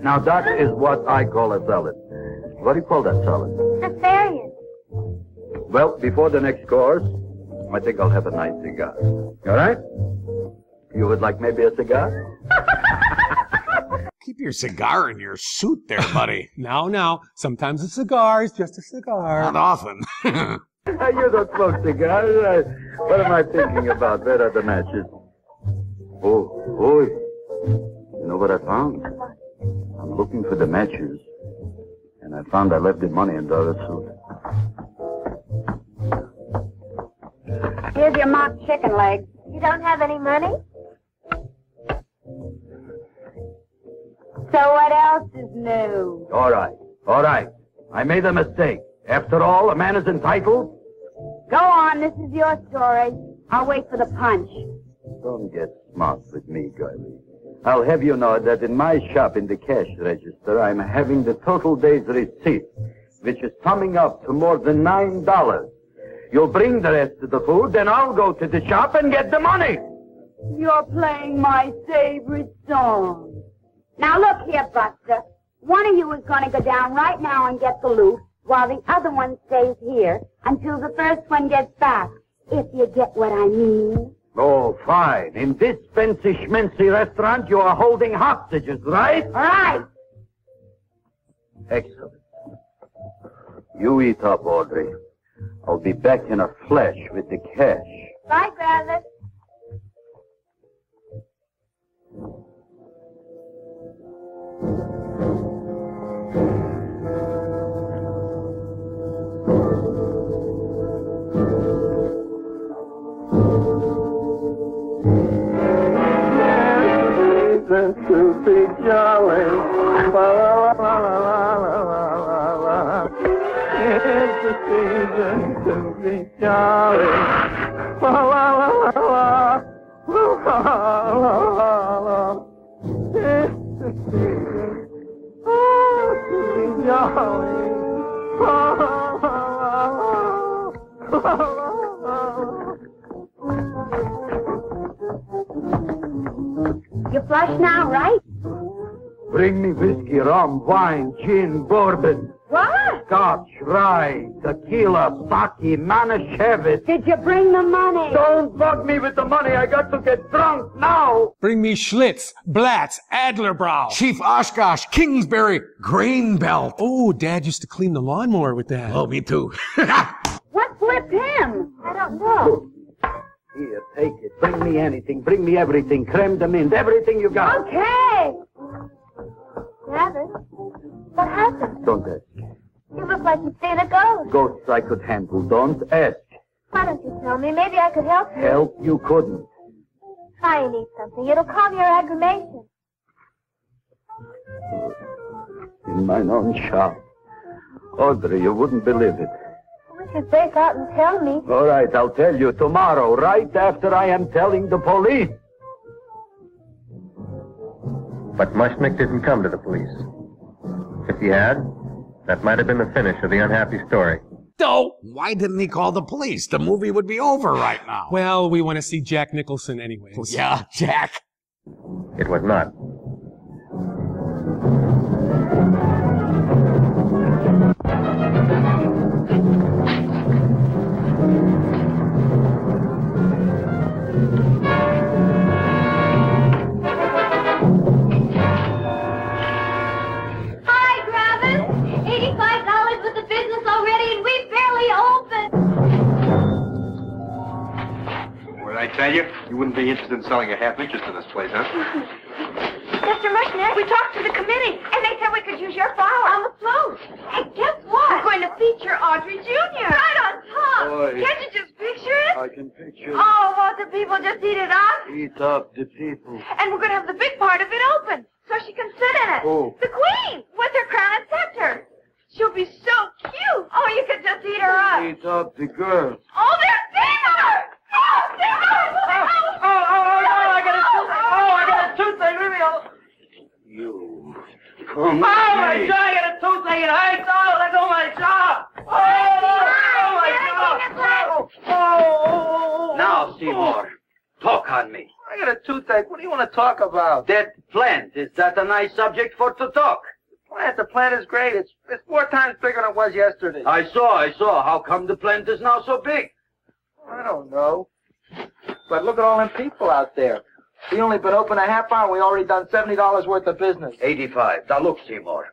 Now, that is what I call a salad. What do you call that salad? Asparagus. Well, before the next course, I think I'll have a nice cigar. All right? You would like maybe a cigar? Keep your cigar in your suit there, buddy. Now. Sometimes a cigar is just a cigar. Not often. You don't smoke cigars. What am I thinking about? Where are the matches? Oh. You know what I found? I'm looking for the matches. And I found I left the money in the other suit. Here's your mock chicken leg. You don't have any money? So what else is new? All right. I made a mistake. After all, a man is entitled. Go on, this is your story. I'll wait for the punch. Don't get smart with me, girlie. I'll have you know that in my shop in the cash register, I'm having the total day's receipt, which is summing up to more than $9. You'll bring the rest of the food, then I'll go to the shop and get the money. You're playing my favorite song. Now look here, Buster. One of you is going to go down right now and get the loot, while the other one stays here until the first one gets back, if you get what I mean. Oh, fine. In this fancy schmancy restaurant, you are holding hostages, right? Right. Excellent. You eat up, Audrey. I'll be back in a flash with the cash. Bye, brother. To be jolly. La, la, la, la, la, la, la, la. It's the season to be jolly. La, la, la, la, la. La, la, la, la. It's the season to be jolly. La, la, la, la, la, la. You flush now, right? Bring me whiskey, rum, wine, gin, bourbon. What? Scotch, rye, tequila, sake, Manischewitz. Did you bring the money? Don't bug me with the money. I got to get drunk now. Bring me Schlitz, Blatz, Adlerbrow. Chief Oshkosh, Kingsbury, Grain Belt. Oh, Dad used to clean the lawnmower with that. Oh, me too. What flipped him? I don't know. Here, take it. Bring me anything. Bring me everything. Creme de menthe. Everything you got. Okay. Travis, what happened? Don't ask. You look like you've seen a ghost. Ghosts I could handle. Don't ask. Why don't you tell me? Maybe I could help you. Help you couldn't. Try and eat something. It'll calm your aggravation. In mine own shop. Audrey, you wouldn't believe it. I wish you'd break out and tell me. All right, I'll tell you tomorrow, right after I am telling the police. But Mushnick didn't come to the police. If he had, that might have been the finish of the unhappy story. No! Why didn't he call the police? The movie would be over right now. Well, we want to see Jack Nicholson anyways. Yeah, Jack. It was not. You wouldn't be interested in selling a half interest in this place, huh? Mr. Mushner, we talked to the committee, and they said we could use your flower on the float. And guess what? We're going to feature Audrey Jr. right on top. Boy. Can't you just picture it? I can picture it. Oh, won't the people just eat it up? Eat up the people. And we're going to have the big part of it open, so she can sit in it. Who? The Queen, with her crown and scepter. She'll be so cute. Oh, you could just eat her up. Eat up the girls. Oh, there's Seymour! Oh, Seymour! I got a toothache. Leave me alone. You. Oh, Come my God, I got a toothache. It hurts. Oh, let go of my jaw. Oh, my God. Now, Seymour, talk on me. I got a toothache. What do you want to talk about? That plant, is that a nice subject for to talk? The plant is great. It's 4 times bigger than it was yesterday. I saw. How come the plant is now so big? I don't know. But look at all them people out there. We only been open a half hour. We already done $70 worth of business. 85. Now look, Seymour.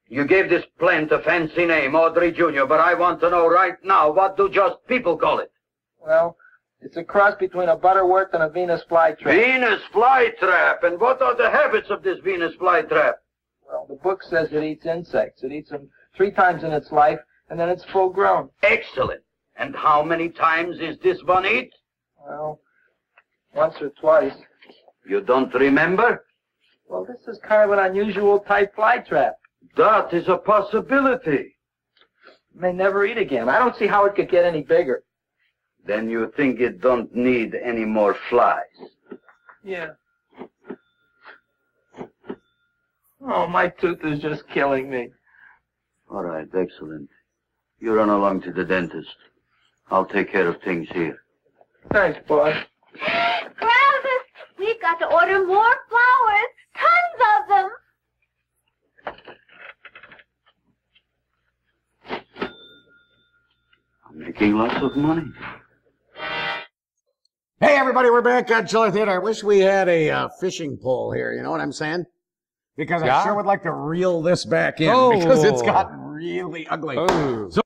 You gave this plant a fancy name, Audrey Jr., but I want to know right now, what do just people call it? Well, it's a cross between a butterworth and a Venus flytrap. Venus flytrap. And what are the habits of this Venus flytrap? Well, the book says it eats insects. It eats them 3 times in its life, and then it's full grown. Excellent. And how many times is this one eat? Well, once or twice. You don't remember? Well, this is kind of an unusual type flytrap. That is a possibility. It may never eat again. I don't see how it could get any bigger. Then you think it don't need any more flies? Yeah. Oh, my tooth is just killing me. All right, excellent. You run along to the dentist. I'll take care of things here. Thanks, boss. Travis, we've got to order more flowers. Tons of them. I'm making lots of money. Hey, everybody, we're back on Chiller Theater. I wish we had a fishing pole here, you know what I'm saying? Because I sure would like to reel this back in, because it's gotten really ugly. So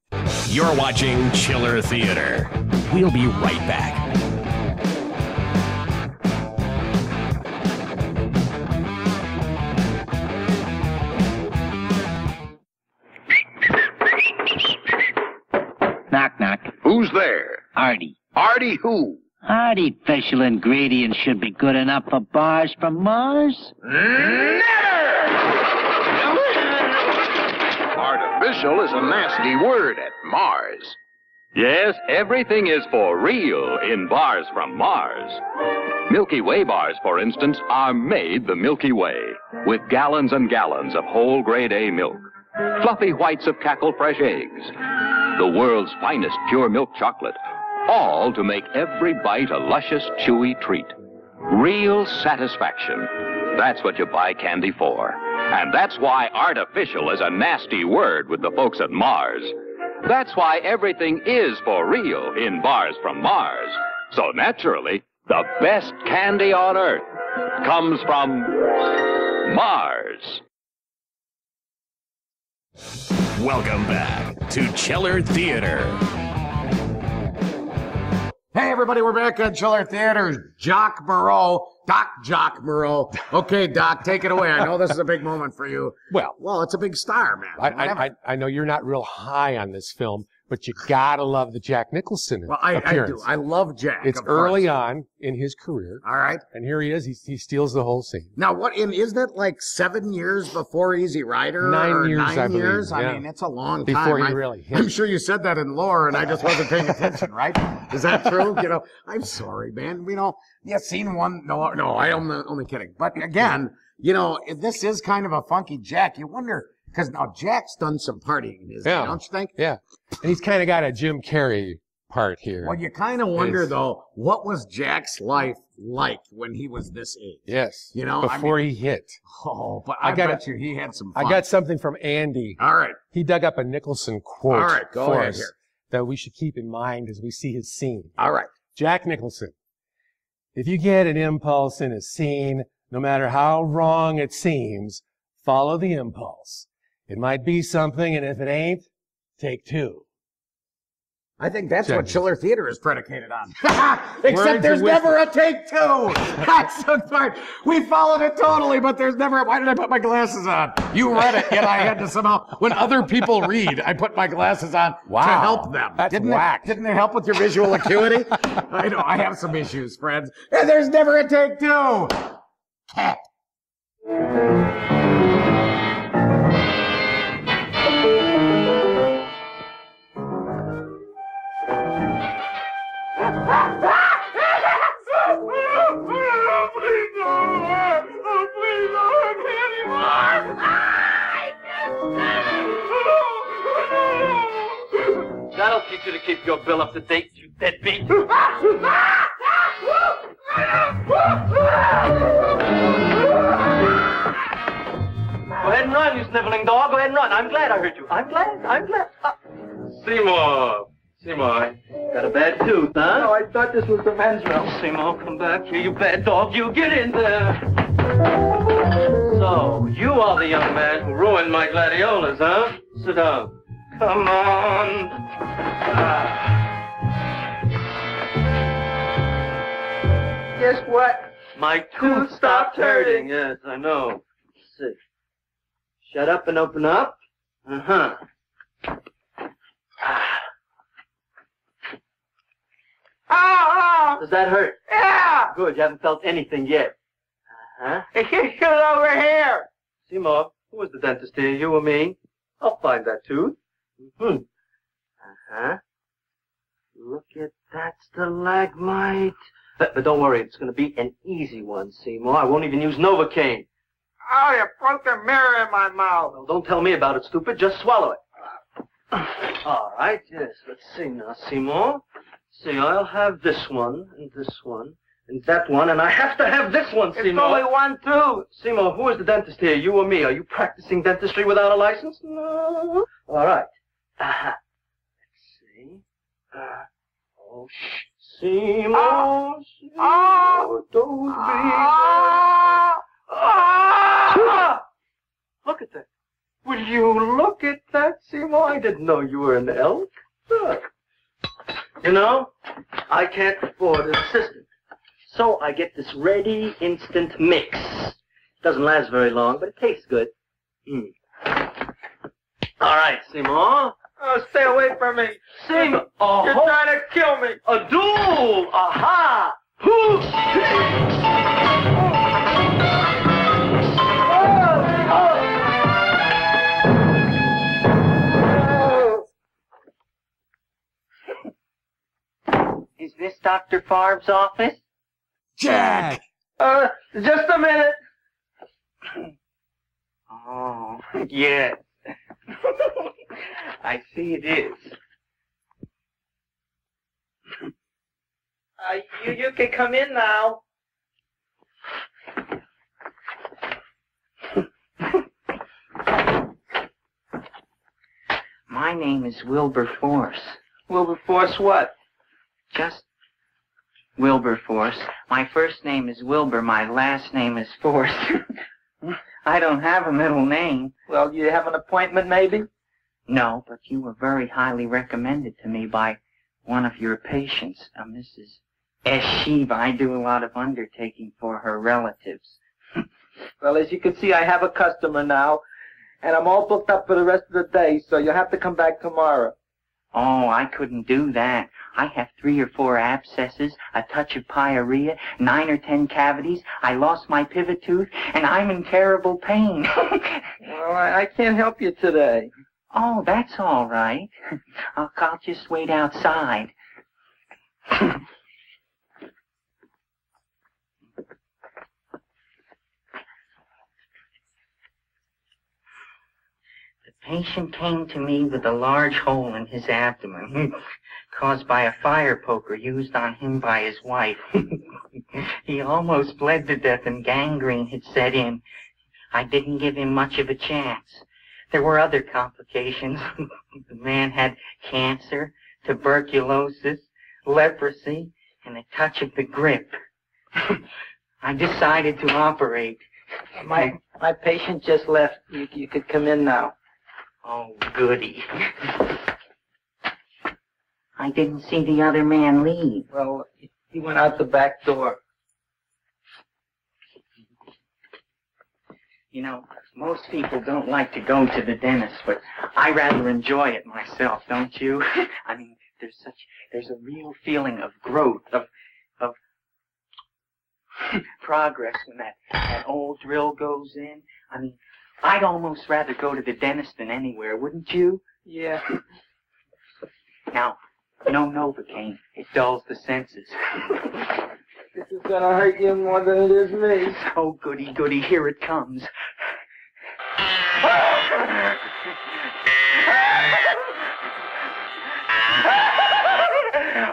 You're watching Chiller Theater. We'll be right back. Knock, knock. Who's there? Artie. Artie who? Artificial ingredients should be good enough for bars from Mars. Artificial is a nasty word at Mars. Yes, everything is for real in bars from Mars. Milky Way bars, for instance, are made the Milky Way with gallons and gallons of whole grade A milk, fluffy whites of Cackle Fresh eggs, the world's finest pure milk chocolate, all to make every bite a luscious, chewy treat. Real satisfaction. That's what you buy candy for. And that's why artificial is a nasty word with the folks at Mars. That's why everything is for real in bars from Mars. So naturally, the best candy on Earth comes from Mars. Welcome back to Chiller Theater. Hey, everybody, we're back on Chiller Theater. Doc Jock Moreau. Okay, Doc, take it away. I know this is a big moment for you. Well, it's a big star, man. I know you're not real high on this film, but you gotta love the Jack Nicholson appearance. I do. I love Jack. It's early on in his career. All right. And here he is. He steals the whole scene. Now, isn't it like 7 years before Easy Rider? 9 years, 9 I believe. years? Yeah. I mean, it's a long time. Before he really hit. I'm sure you said that in lore, and I just wasn't paying attention, right? Is that true? I'm sorry, man. Scene one. No, I'm only kidding. But again, this is kind of a funky Jack. You wonder, because now Jack's done some partying in his day, don't you think? Yeah. And he's kind of got a Jim Carrey part here. Well, you kind of wonder, though, what was Jack's life like when he was this age? Yes. Before he hit. Oh, but I bet you he had some fun. I got something from Andy. All right. He dug up a Nicholson quote. All right, go ahead here. That we should keep in mind as we see his scene. All right. Jack Nicholson. If you get an impulse in a scene, no matter how wrong it seems, follow the impulse. It might be something, and if it ain't, take 2. I think that's what Chiller Theater is predicated on. Words Except there's and never a take two. That's so smart. We followed it totally, but there's never. Why did I put my glasses on? You read it, yet I had to somehow. When other people read, I put my glasses on to help them. That's whack. Didn't it help with your visual acuity? I know. I have some issues, friends. And there's never a take two. Cat. That'll teach you to keep your bill up to date, you deadbeat. Go ahead and run, you sniveling dog. Go ahead and run. I'm glad I hurt you. I'm glad. Seymour. Seymour, got a bad tooth, huh? No, I thought this was the men's room. Seymour, come back here, you bad dog. You get in there. So, you are the young man who ruined my gladiolas, huh? Sit down. Come on. Guess what? My tooth stopped hurting. Yes, I know. Sit. Shut up and open up. Uh-huh. Oh! Does that hurt? Yeah! Good, you haven't felt anything yet. Uh-huh. It's just over here. Seymour, who was the dentist here, you or me? I'll find that tooth. Mm-hmm. Uh-huh. Look at that stalagmite. But don't worry, it's going to be an easy one, Seymour. I won't even use Novocaine. Oh, you broke the mirror in my mouth. Well, don't tell me about it, stupid. Just swallow it. All right, yes. Let's see now, Seymour. See, I'll have this one, and that one, and I have to have this one, Seymour. It's only one tooth. Seymour, who is the dentist here, you or me? Are you practicing dentistry without a license? No. All right. Let's see. Oh, shh. Seymour. Seymour, don't be... Look at that. Will you look at that, Seymour? I didn't know you were an elk. Look. You know, I can't afford an assistant. So I get this ready instant mix. Doesn't last very long, but it tastes good. All right, Seymour. Oh, stay away from me. Seymour. You're trying to kill me. A duel. Aha. Is this Dr. Farb's office? Jack! Just a minute. Oh, yes. I see it is. You can come in now. My name is Wilberforce. Wilberforce what? Just Wilberforce. My first name is Wilbur. My last name is Force. I don't have a middle name. Well, you have an appointment, maybe? No, but you were very highly recommended to me by one of your patients, Mrs. Eshiva. I do a lot of undertaking for her relatives. Well, as you can see, I have a customer now, and I'm all booked up for the rest of the day, so you'll have to come back tomorrow. Oh, I couldn't do that. I have 3 or 4 abscesses, a touch of pyorrhea, 9 or 10 cavities. I lost my pivot tooth, and I'm in terrible pain. Well, I can't help you today. Oh, that's all right. I'll just wait outside. The patient came to me with a large hole in his abdomen, caused by a fire poker used on him by his wife. He almost bled to death and gangrene had set in. I didn't give him much of a chance. There were other complications. The man had cancer, tuberculosis, leprosy, and a touch of the grip. I decided to operate. My patient just left. You could come in now. Oh, goody. I didn't see the other man leave. Well, he went out the back door. You know, most people don't like to go to the dentist, but I rather enjoy it myself, don't you? I mean, there's a real feeling of growth, of progress when that old drill goes in. I mean, I'd almost rather go to the dentist than anywhere, wouldn't you? Yeah. Now, no Novocaine. It dulls the senses. This is gonna hurt you more than it is me. Oh, goody, goody, here it comes.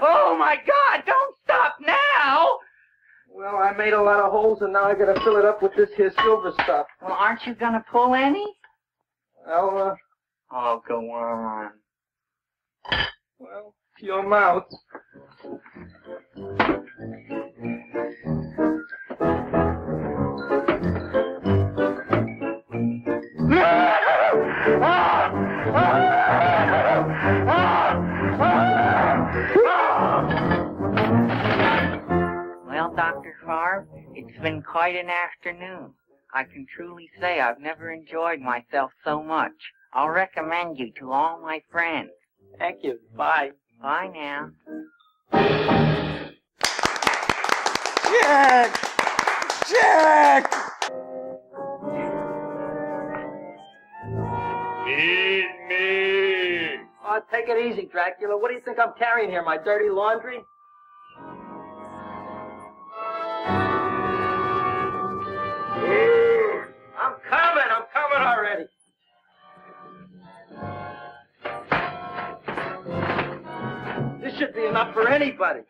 Oh, my God, don't stop now! Well, I made a lot of holes, and now I gotta fill it up with this here silver stuff. Well, aren't you gonna pull any? Well, Oh, go on. Well, your mouth. Well, Dr. Favre, it's been quite an afternoon. I can truly say I've never enjoyed myself so much. I'll recommend you to all my friends. Thank you. Bye. Bye now. Jack! Jack! Feed me! Oh, take it easy, Dracula. What do you think I'm carrying here, my dirty laundry? I'm coming already. This should be enough for anybody.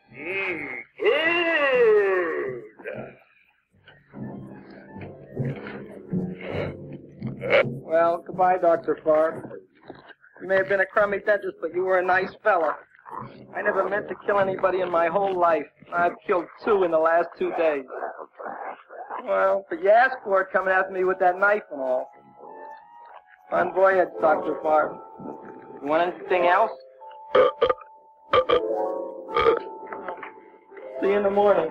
Well, goodbye, Dr. Favre. You may have been a crummy dentist, but you were a nice fella. I never meant to kill anybody in my whole life. I've killed 2 in the last 2 days. Well, but you asked for it coming after me with that knife and all. Bon voyage, Dr. Favre. You want anything else? See you in the morning.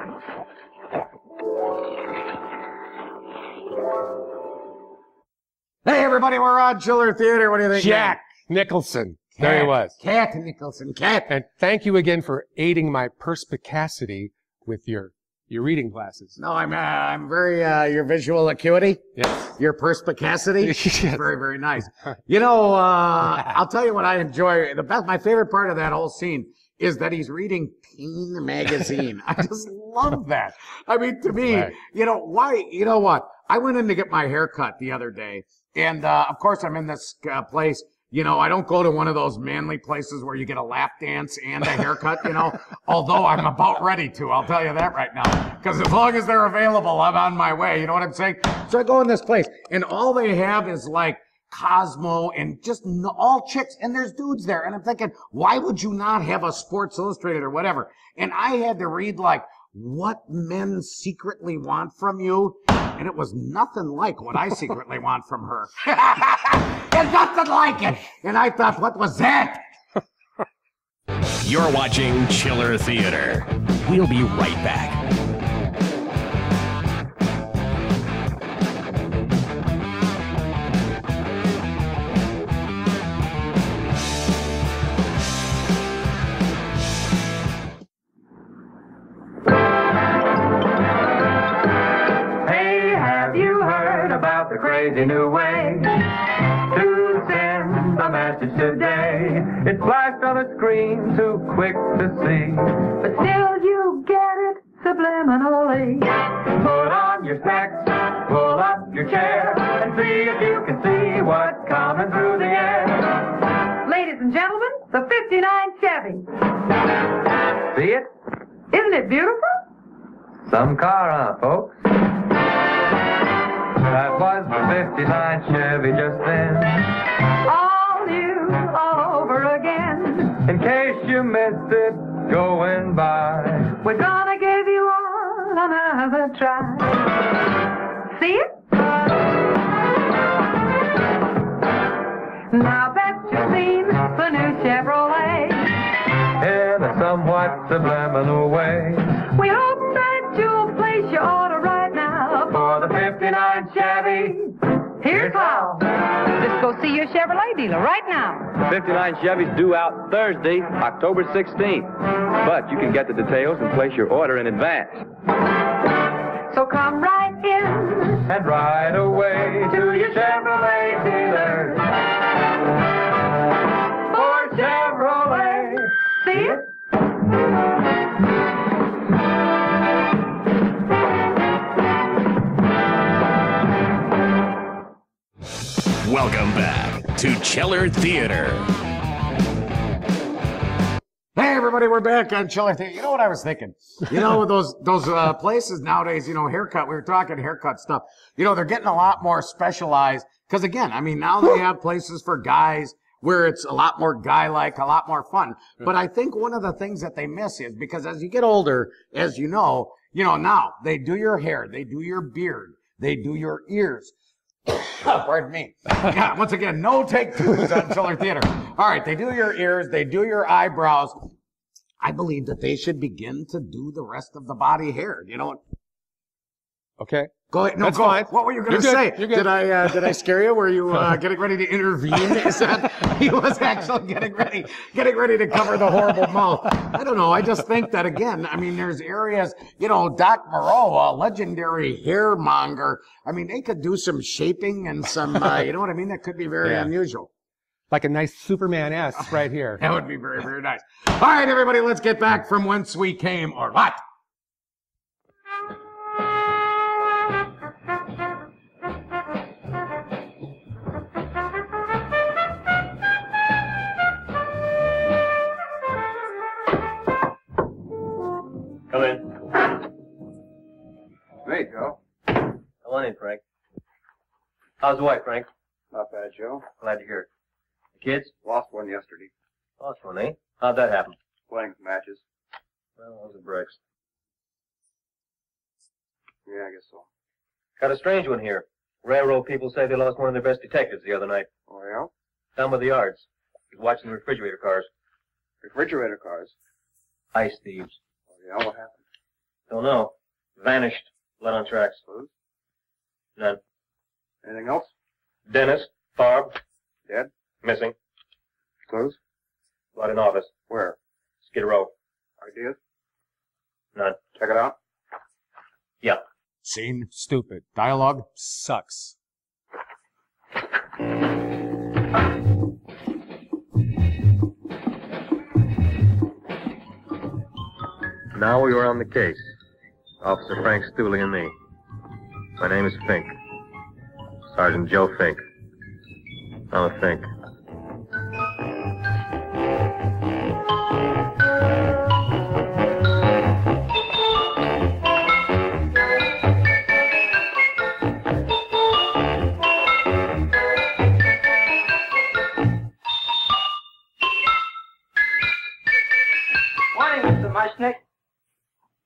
Hey, everybody, we're on Chiller Theater. What do you think? Jack Nicholson. There he was. Cat Nicholson. Cat. And thank you again for aiding my perspicacity with your reading classes. No, I'm very, your visual acuity. Yes. Your perspicacity. Yes. Very, very nice. You know, I'll tell you what I enjoy. My favorite part of that whole scene is that he's reading Teen magazine. I just love that. I mean, to me, Right. you know, why, you know what? I went in to get my hair cut the other day. And, of course, I'm in this place. You know, I don't go to one of those manly places where you get a lap dance and a haircut, you know, although I'm about ready to, I'll tell you that right now. Because as long as they're available, I'm on my way. You know what I'm saying? So I go in this place, and all they have is like Cosmo and just all chicks, and there's dudes there. And I'm thinking, why would you not have a Sports Illustrated or whatever? And I had to read like, what men secretly want from you. And it was nothing like what I secretly want from her. And nothing like it. And I thought, what was that? You're watching Chiller Theater. We'll be right back. The crazy new way to send a message today. It's flashed on a screen too quick to see, but still you get it subliminally. Put on your specs, pull up your chair, and see if you can see what's coming through the air. Ladies and gentlemen, the 59 Chevy. See it? Isn't it beautiful? Some car, huh, folks? That was the 59 Chevy just then. All new, all over again. In case you missed it going by, We're gonna give you all another try. See it? Now bet you've seen the new Chevrolet. somewhat subliminal way. We hope that you'll place your order right now For the 59 Chevy, Here's how. Just go see your Chevrolet dealer right now. The 59 Chevy's due out Thursday, October 16th. But you can get the details and place your order in advance. So come right in and ride away to your Chevrolet dealer. For Chevrolet. See it? Welcome back to Chiller Theater. Hey everybody, we're back on Chiller Theater. You know what I was thinking? You know, those places nowadays, you know, haircut, we were talking haircut stuff. You know, they're getting a lot more specialized. Because again, I mean, now they have places for guys where it's a lot more guy-like, a lot more fun. But I think one of the things that they miss is because as you get older, as you know, now they do your hair, they do your beard, they do your ears. Pardon me. Yeah, once again, no take twos on Chiller Theater. All right, they do your ears, they do your eyebrows. I believe that they should begin to do the rest of the body hair. You know. Okay. Go ahead. No, That's go. fine. What were you going to say? You're good. Did I scare you? Were you getting ready to intervene? Is that he was actually getting ready to cover the horrible mouth? I don't know. I just think that again. I mean, there's areas. You know, Doc Moreau, a legendary hairmonger. I mean, they could do some shaping and some. You know what I mean? That could be very unusual. Like a nice Superman S right here. That would be very, very nice. All right, everybody, let's get back from whence we came, or what? Come in. Hey, Joe. Come on in, Frank. How's the wife, Frank? Not bad, Joe. Glad to hear it. The kids? Lost one yesterday. Lost one, eh? How'd that happen? Playing some matches. Well, those are breaks. Yeah, I guess so. Got a strange one here. Railroad people say they lost one of their best detectives the other night. Oh, yeah? Down by the yards. He was watching the refrigerator cars. Refrigerator cars? Ice thieves. Oh, yeah? What happened? Don't know. Vanished. Blood on tracks. Clues? None. Anything else? Dennis. Barb. Dead? Missing. Clues? Blood in office. Where? Skid Row. Ideas? None. Check it out. Yeah. Scene stupid. Dialogue sucks. Now we were on the case. Officer Frank Stooley and me. My name is Fink. Sergeant Joe Fink. I'm a Fink. Morning, Mr. Mushnick.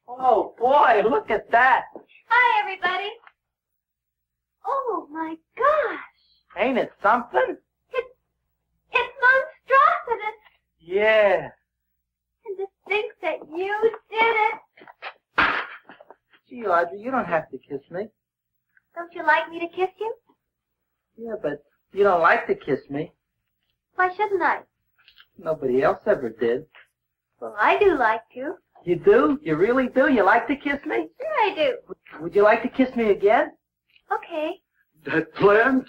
Oh, boy, look at that. Hi, everybody. Oh, my gosh. Ain't it something? It's monstrosity. Yeah. And to think that you did it. Gee, Audrey, you don't have to kiss me. Don't you like me to kiss you? Yeah, but you don't like to kiss me. Why shouldn't I? Nobody else ever did. Well, I do like to. You do? You really do? You like to kiss me? Sure I do. Would you like to kiss me again? Okay. That plant?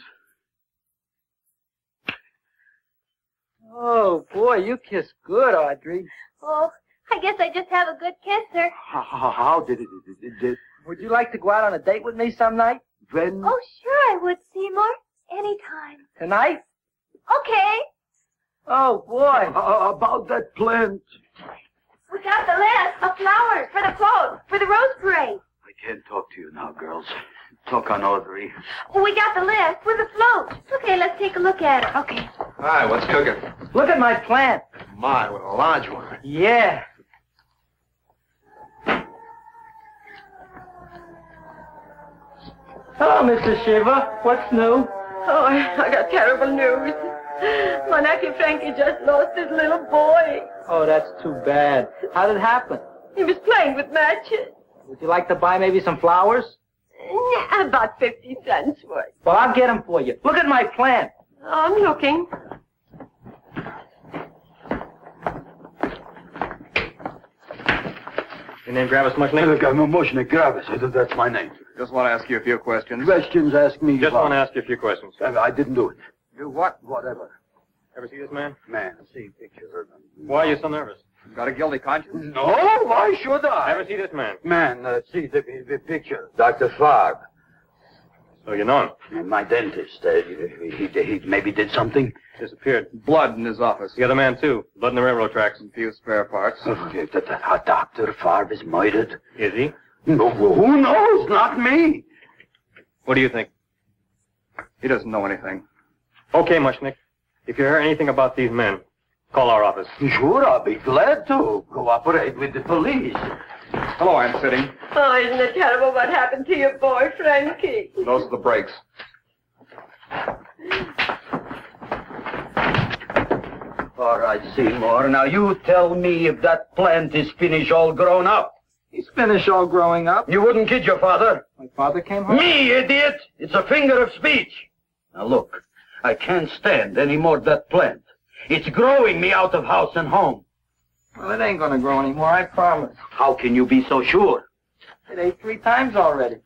Oh, boy, you kiss good, Audrey. Oh, I guess I just have a good kisser. How did it? Would you like to go out on a date with me some night? When? Oh, sure I would, Seymour. Anytime. Tonight? Okay. Oh, boy. About that plant. We got the list of flowers for the float, for the rose parade. I can't talk to you now, girls. Talk on Audrey. We got the list with the float. Okay, let's take a look at it. Okay. Hi, what's cooking? Look at my plant. My, what a large one. Yeah. Hello, Mr. Shiva. What's new? Oh, I got terrible news. My nephew Frankie just lost his little boy. Oh, that's too bad. How did it happen? He was playing with matches. Would you like to buy maybe some flowers? About 50 cents worth. Well, I'll get them for you. Look at my plant. I'm looking. Your name Gravis Mushnick? Mushnick Gravis. That's my name. Just want to ask you a few questions. Questions, ask me. Just want to ask you a few questions. I didn't do it. You what? Whatever. Ever see this man? Man, see pictures of him. Why are you so nervous? Got a guilty conscience? No, why should I? Ever see this man? Man, see the picture. Dr. Farb. So you know him? My dentist. He maybe did something. Disappeared. Blood in his office. The other man, too. Blood in the railroad tracks and few spare parts. Dr. Farb is murdered. Is he? No, who knows? Not me. What do you think? He doesn't know anything. Okay, Mushnick. If you hear anything about these men, call our office. Sure, I'll be glad to cooperate with the police. Hello, I'm sitting. Oh, isn't it terrible what happened to your boy, Frankie? Those are the brakes. All right, Seymour. Now you tell me if that plant is finished all grown up. He's finished all growing up. You wouldn't kid your father? My father came home? Me, idiot! It's a figure of speech. Now look, I can't stand any more of that plant. It's growing me out of house and home. Well, it ain't gonna grow anymore, I promise. How can you be so sure? It ate 3 times already.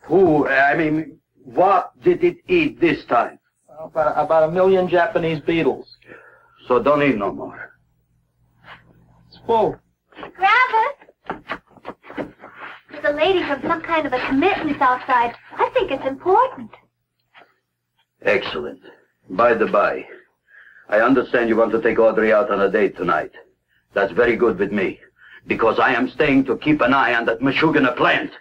What did it eat this time? Well, about 1 million Japanese beetles. So don't eat no more. It's full. Gravis! There's a lady from some kind of a commitment outside. I think it's important. Excellent. By the by, I understand you want to take Audrey out on a date tonight. That's very good with me, because I am staying to keep an eye on that Meshuggah plant.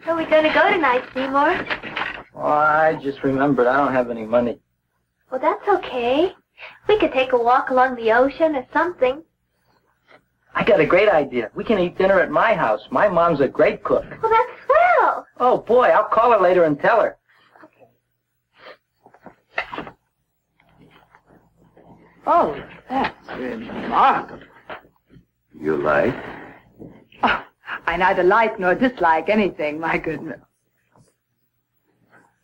Where are we going to go tonight, Seymour? Oh, I just remembered I don't have any money. Well, that's okay. We could take a walk along the ocean or something. I got a great idea. We can eat dinner at my house. My mom's a great cook. Well, that's swell. Oh, boy, I'll call her later and tell her. Oh, that's remarkable. You like? Oh, I neither like nor dislike anything, my goodness.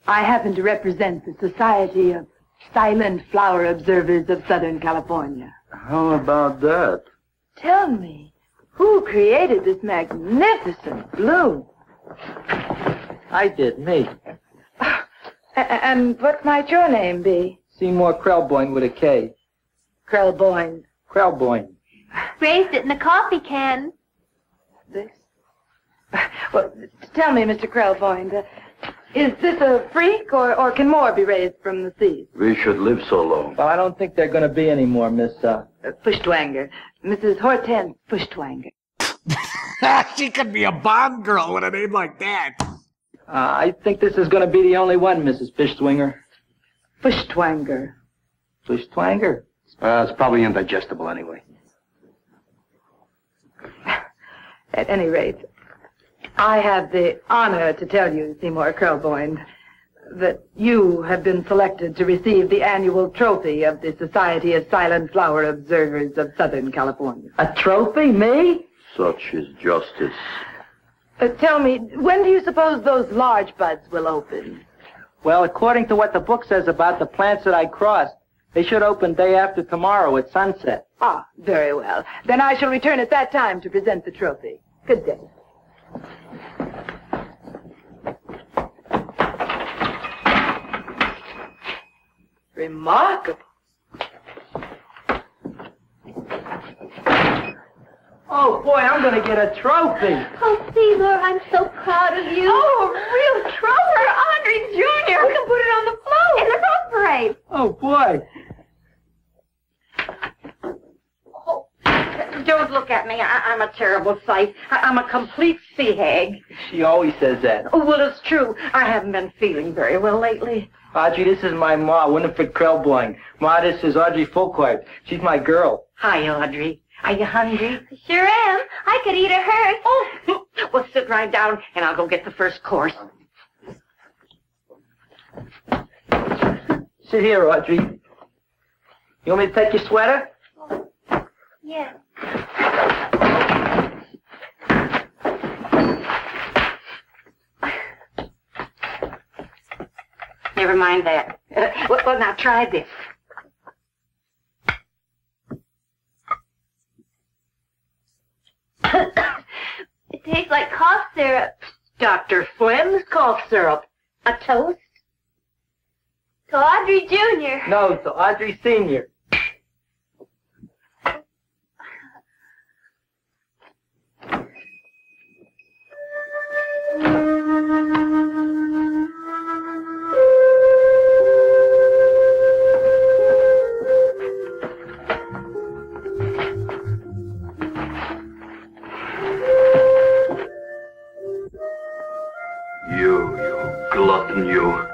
I happen to represent the Society of Silent Flower Observers of Southern California. How about that? Tell me, who created this magnificent bloom? I did, me. And what might your name be? Seymour Krelboyne with a K. Krelboyne. Krelboyne. Raised it in a coffee can. This? Well, tell me, Mr. Krelboyne, is this a freak, or can more be raised from the sea? We should live so long. Well, I don't think there are going to be any more, Miss, Fuschtwanger. Mrs. Hortense Fuschtwanger. She could be a Bond girl with a name like that. I think this is going to be the only one, Mrs. Fishswinger. Fuschtwanger. Fuschtwanger? It's probably indigestible anyway. At any rate, I have the honor to tell you, Seymour Krelboyne, that you have been selected to receive the annual trophy of the Society of Silent Flower Observers of Southern California. A trophy? Me? Such is justice. Tell me, when do you suppose those large buds will open? Well, according to what the book says about the plants that I crossed, they should open day after tomorrow at sunset. Ah, very well. Then I shall return at that time to present the trophy. Good day. Remarkable. Oh, boy, I'm going to get a trophy. Oh, Seymour, I'm so proud of you. Oh, a real trophy, Andre Jr. We can put it on the float in the rose parade. Oh, boy. Don't look at me. I'm a terrible sight. I'm a complete sea hag. She always says that. Oh, well, it's true. I haven't been feeling very well lately. Audrey, this is my ma, Winifred Krelboyne. Ma, this is Audrey Fulcourt. She's my girl. Hi, Audrey. Are you hungry? I sure am. I could eat a hearse. Oh, well, sit right down, and I'll go get the first course. Sit here, Audrey. You want me to take your sweater? Yeah. Never mind that. Well, now try this. It tastes like cough syrup. Dr. Flynn's cough syrup. A toast? To Audrey Jr. No, to Audrey Sr. You glutton, you.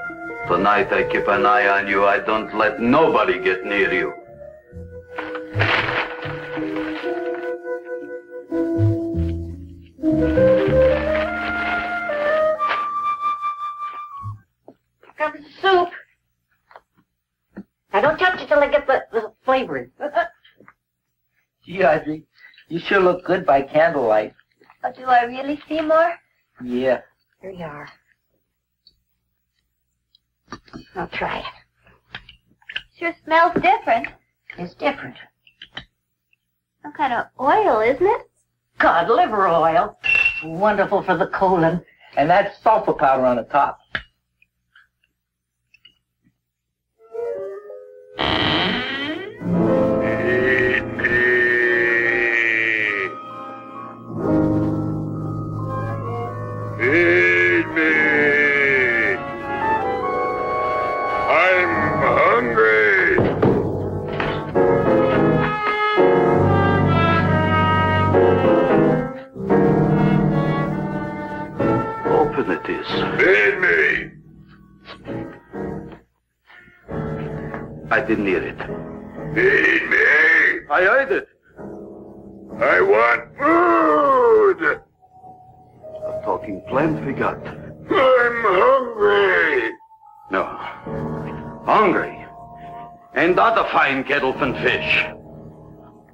Tonight I keep an eye on you. I don't let nobody get near you. Got the soup. Now don't touch it till I get the flavoring. Gee, Audrey, you sure look good by candlelight. Oh, do I really, Seymour? Yeah. Here you are. Now try it. Sure smells different. It's different. Some kind of oil, isn't it? Cod liver oil. Wonderful for the colon. And that's sulfur powder on the top. Feed me. I'm hungry. Open it is. Feed me. I didn't hear it. Feed me. I heard it. I want food. A talking plant we got. I'm hungry. No. Hungry. Ain't that a fine kettlefen fish?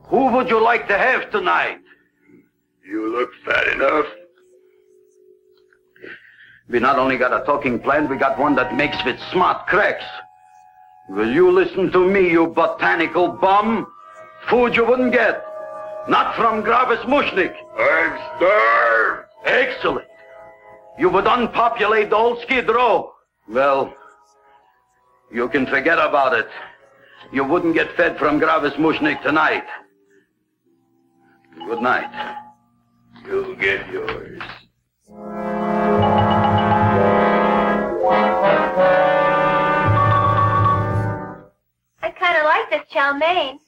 Who would you like to have tonight? You look fat enough. We not only got a talking plant, we got one that makes with smart cracks. Will you listen to me, you botanical bum? Food you wouldn't get. Not from Gravis Mushnik. I'm starved. Excellent. You would unpopulate the old Skid Row. Well, you can forget about it. You wouldn't get fed from Gravis Mushnik tonight. Good night. You'll get yours. I kind of like this chow mein.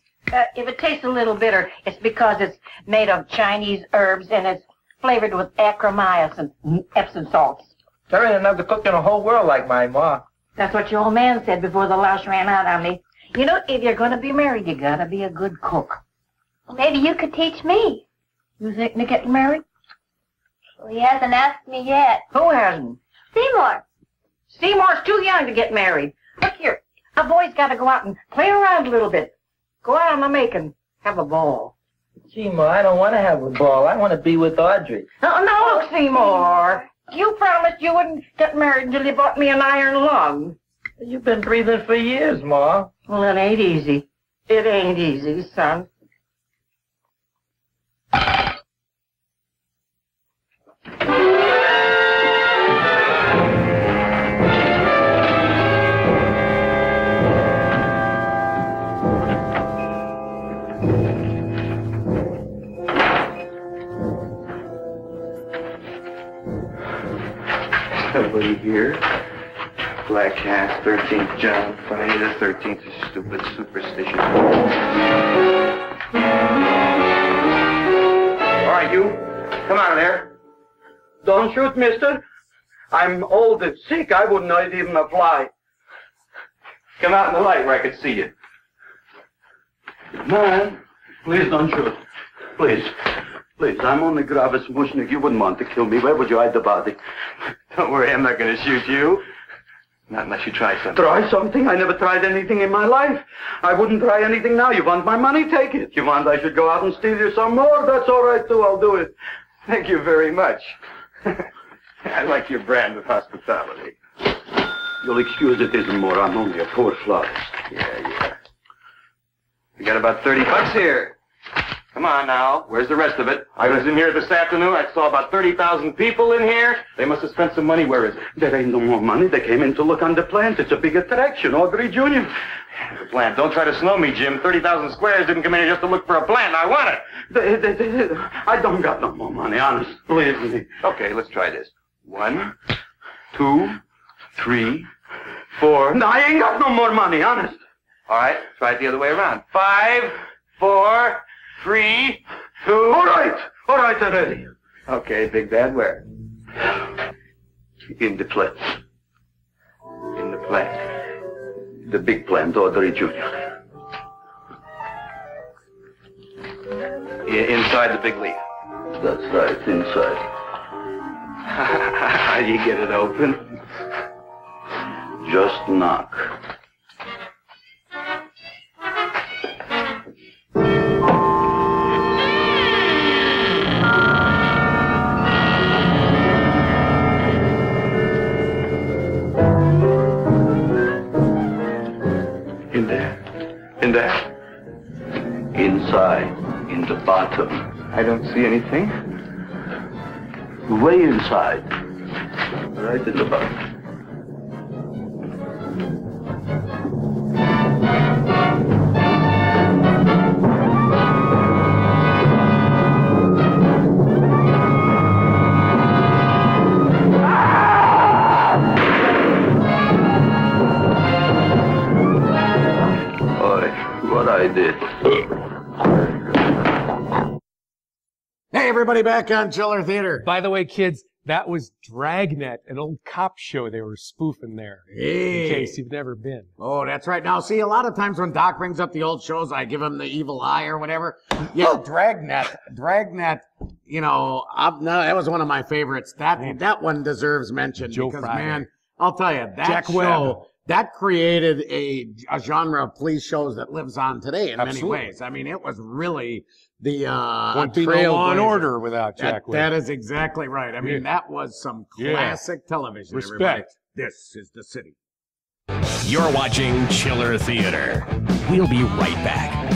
If it tastes a little bitter, it's because it's made of Chinese herbs and it's flavored with acromyas and Epsom salts. There ain't enough to cook in the whole world like my ma. That's what your old man said before the louse ran out on me. You know, if you're going to be married, you got to be a good cook. Well, maybe you could teach me. You think me getting married? Well, he hasn't asked me yet. Who hasn't? Seymour. Seymour's too young to get married. Look here, a boy's got to go out and play around a little bit. Go out on the making. Have a ball. Gee, Ma, I don't want to have a ball. I want to be with Audrey. No, Seymour. You promised you wouldn't get married until you bought me an iron lung. You've been breathing for years, Ma. Well, it ain't easy. It ain't easy, son. Nobody here. Black Cat, 13th John, Friday the 13th is stupid superstition. All right, you. Come out of there. Don't shoot, mister. I'm old and sick. I wouldn't know it even apply. Come out in the light where I can see you. Man, please don't shoot. Please. Please, I'm only Gravis Mushnik. You wouldn't want to kill me. Where would you hide the body? Don't worry, I'm not going to shoot you. Not unless you try something. Try something? I never tried anything in my life. I wouldn't try anything now. You want my money? Take it. You want I should go out and steal you some more? That's all right, too. I'll do it. Thank you very much. I like your brand of hospitality. You'll excuse it isn't more. I'm only a poor flies. Yeah. We got about $30 here. Come on now. Where's the rest of it? I was in here this afternoon. I saw about 30,000 people in here. They must have spent some money. Where is it? There ain't no more money. They came in to look on the plant. It's a big attraction. Audrey Jr. The plant. Don't try to snow me, Jim. 30,000 squares didn't come in here just to look for a plant. I want it. I don't got no more money, honest. Believe me. Okay, let's try this. 1, 2, 3, 4. No, I ain't got no more money, honest. All right, try it the other way around. 5, 4, 3, 2. All right already. Okay, Big Bad, where? In the plant. In the plant. The big plant, Audrey Jr. Inside the big leaf. That's right, inside. How do you get it open? Just knock. In there? Inside, in the bottom. I don't see anything. Way inside. Right in the bottom. I did. Hey, everybody, back on Chiller Theater. By the way, kids, that was Dragnet, an old cop show they were spoofing there. Hey. In case you've never been. Oh, that's right. Now, see, a lot of times when Doc brings up the old shows, I give him the evil eye or whatever. Yeah, Dragnet, you know, no, that was one of my favorites. That one deserves mention Joe because, Friday. man, I'll tell you, that Jack show... Webb. That created a genre of police shows that lives on today in Absolutely. many ways. I mean, it was really the Wouldn't be no Law and Order without Jack Webb. That is exactly right. I mean, that was some classic television. Respect. Everybody. This is the city. You're watching Chiller Theater. We'll be right back.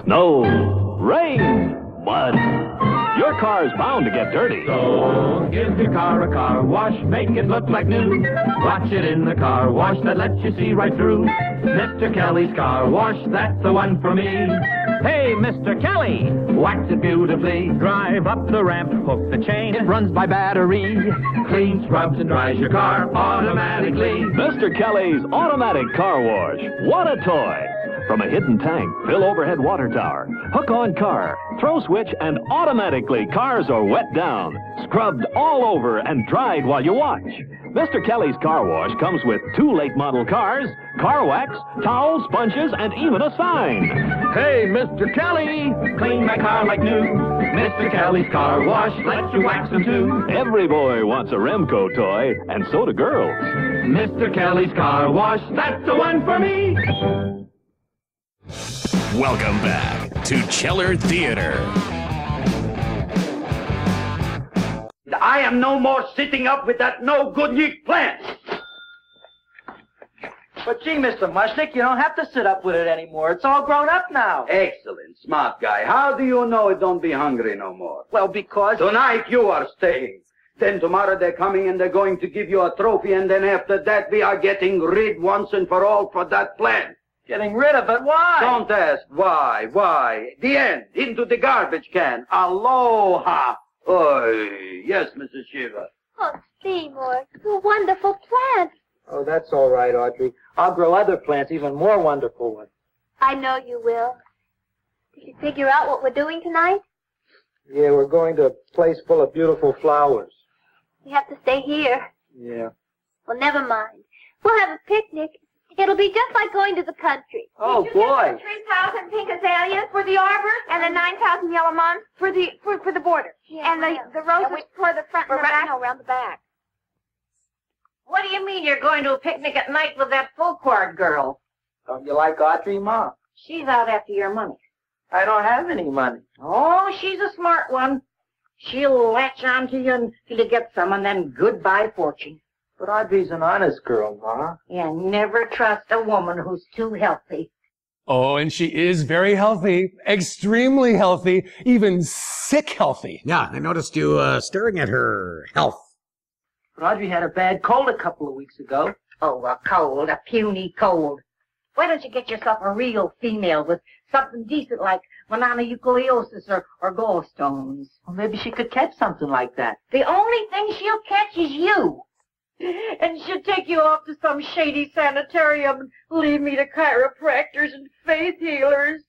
Snow, rain, mud. Your car's bound to get dirty. So give your car a car wash, make it look like new. Watch it in the car wash that lets you see right through. Mr. Kelly's Car Wash, that's the one for me. Hey, Mr. Kelly, wax it beautifully. Drive up the ramp, hook the chain, it runs by battery. Clean, scrubs, and dries your car automatically. Mr. Kelly's Automatic Car Wash. What a toy! From a hidden tank, fill overhead water tower, hook on car, throw switch, and automatically cars are wet down, scrubbed all over, and dried while you watch. Mr. Kelly's Car Wash comes with 2 late model cars, car wax, towels, sponges, and even a sign. Hey, Mr. Kelly, clean my car like new. Mr. Kelly's Car Wash lets you wax them too. Every boy wants a Remco toy, and so do girls. Mr. Kelly's Car Wash, that's the one for me. Welcome back to Chiller Theater. I am no more sitting up with that no good yeast plant. But gee, Mr. Mushnick, you don't have to sit up with it anymore. It's all grown up now. Excellent, smart guy. How do you know it don't be hungry no more? Well, because... Tonight you are staying. Then tomorrow they're coming and they're going to give you a trophy, and then after that we are getting rid once and for all for that plant. Getting rid of it? Why? Don't ask why. Why? The end. Into the garbage can. Aloha. Oy. Yes, Mrs. Shiva. Oh, Seymour, you wonderful plant. Oh, that's all right, Audrey. I'll grow other plants, even more wonderful ones. I know you will. Did you figure out what we're doing tonight? Yeah, we're going to a place full of beautiful flowers. We have to stay here. Yeah. Well, never mind. We'll have a picnic. It'll be just like going to the country. Oh, boy. 3,000 pink azaleas for the arbor, and the 9,000 yellow mums for the border, and the roses for the front and the back. No, around the back. What do you mean you're going to a picnic at night with that full quart girl? Don't you like Audrey, Ma? She's out after your money. I don't have any money. Oh, she's a smart one. She'll latch on to you until you get some, and then goodbye fortune. But Audrey's an honest girl, Ma. Yeah, never trust a woman who's too healthy. Oh, and she is very healthy, extremely healthy, even sick healthy. Yeah, I noticed you staring at her health. But Audrey had a bad cold a couple of weeks ago. Oh, a cold, a puny cold. Why don't you get yourself a real female with something decent like mononucleosis or gallstones? Well, maybe she could catch something like that. The only thing she'll catch is you. And she'll take you off to some shady sanitarium and leave me to chiropractors and faith healers.